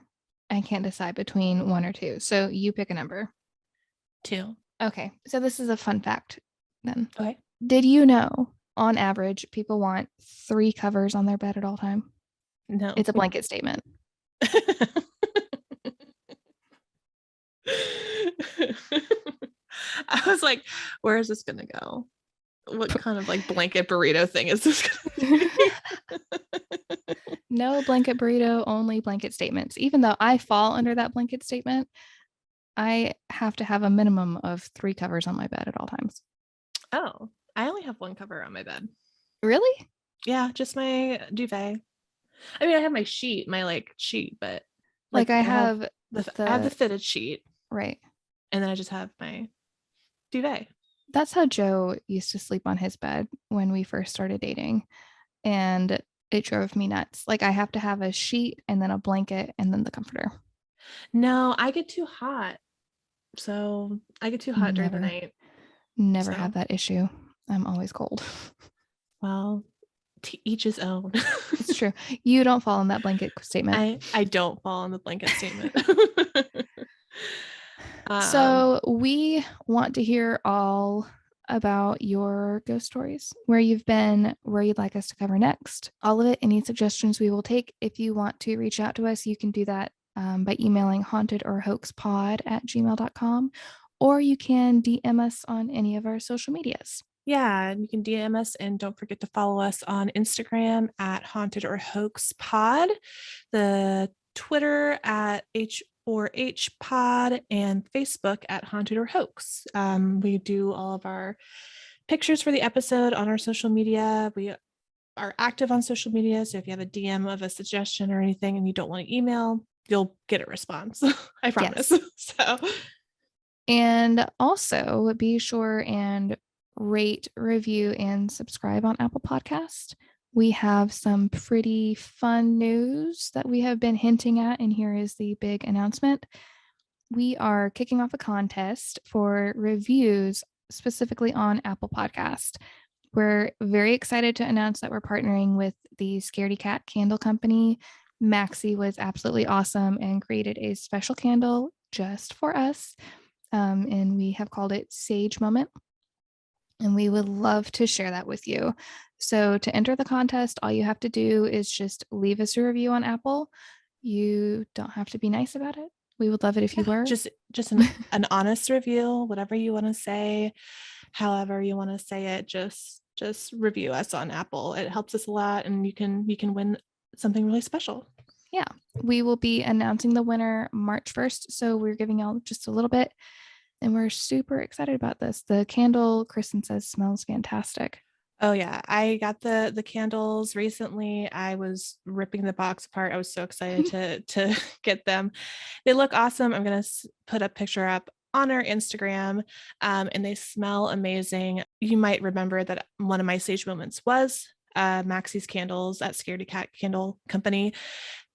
I can't decide between one or two. So you pick a number.
Two.
Okay. So this is a fun fact then.
Okay.
Did you know on average people want 3 covers on their bed at all time?
No.
It's a blanket statement.
I was like, where is this going to go? What kind of like blanket burrito thing is this going to be?
No blanket burrito, only blanket statements. Even though I fall under that blanket statement, I have to have a minimum of 3 covers on my bed at all times.
Oh, I only have one cover on my bed.
Really?
Yeah, just my duvet. I mean, I have my sheet, my like sheet, but
Like
like
I
I have
have
I have the
the
fitted sheet,
right.
and then I just have my duvet.
That's how Joe used to sleep on his bed when we first started dating. And it drove me nuts. Like I have to have a sheet and then a blanket and then the comforter.
No, I get too hot. So I get too hot during the
Never,
night.
never
So,
have that issue. I'm always cold.
well, to each his own.
It's true. You don't fall in that blanket statement.
I don't fall on the blanket statement. um,
So we want to hear all about your ghost stories, where you've been, where you'd like us to cover next, all of it. Any suggestions we will take. If you want to reach out to us, you can do that by emailing hauntedorhoaxpod@gmail.com, or you can DM us on any of our social medias.
yeah, and you can DM us, and don't forget to follow us on Instagram at Haunted or Hoax Pod, the Twitter at H4H Pod, and Facebook at Haunted or Hoax. We do all of our pictures for the episode on our social media. We are active on social media, so if you have a DM of a suggestion or anything and you don't want to email, you'll get a response. I promise.
Yes.
So,
And also be sure and rate, review, and subscribe on Apple Podcast. We have some pretty fun news that we have been hinting at, and here is the big announcement. We are kicking off a contest for reviews specifically on Apple Podcast. We're very excited to announce that we're partnering with the Scaredy Cat Candle Company. Maxie was absolutely awesome and created a special candle just for us. And we have called it Sage Moment. And we would love to share that with you. So, to enter the contest, all you have to do is just leave us a review on Apple. You don't have to be nice about it. We would love it if you were.
Just an honest review, whatever you want to say, however you want to say it, just review us on Apple. It helps us a lot, and you can win something really special.
Yeah, we will be announcing the winner March 1st. So we're giving y'all just a little bit, and we're super excited about this. The candle, Kristen says, smells fantastic.
Oh yeah, I got the candles recently. I was ripping the box apart. I was so excited to get them. They look awesome. I'm gonna put a picture up on our Instagram, and they smell amazing. You might remember that one of my sage moments was Maxie's candles at Scaredy Cat Candle Company.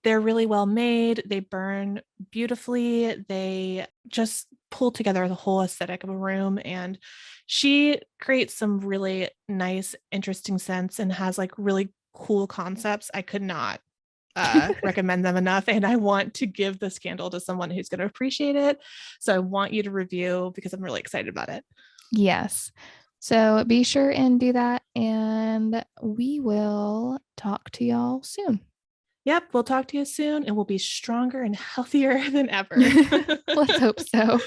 They're really well made. They burn beautifully. They just pull together the whole aesthetic of a room. And she creates some really nice, interesting scents and has like really cool concepts. I could not recommend them enough. And I want to give this candle to someone who's going to appreciate it. So I want you to review because I'm really excited about it.
Yes. So be sure and do that. And we will talk to y'all soon.
Yep, we'll talk to you soon, and we'll be stronger and healthier than ever.
Let's hope so.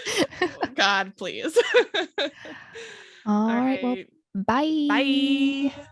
God, please.
All right. Well, bye.
Bye.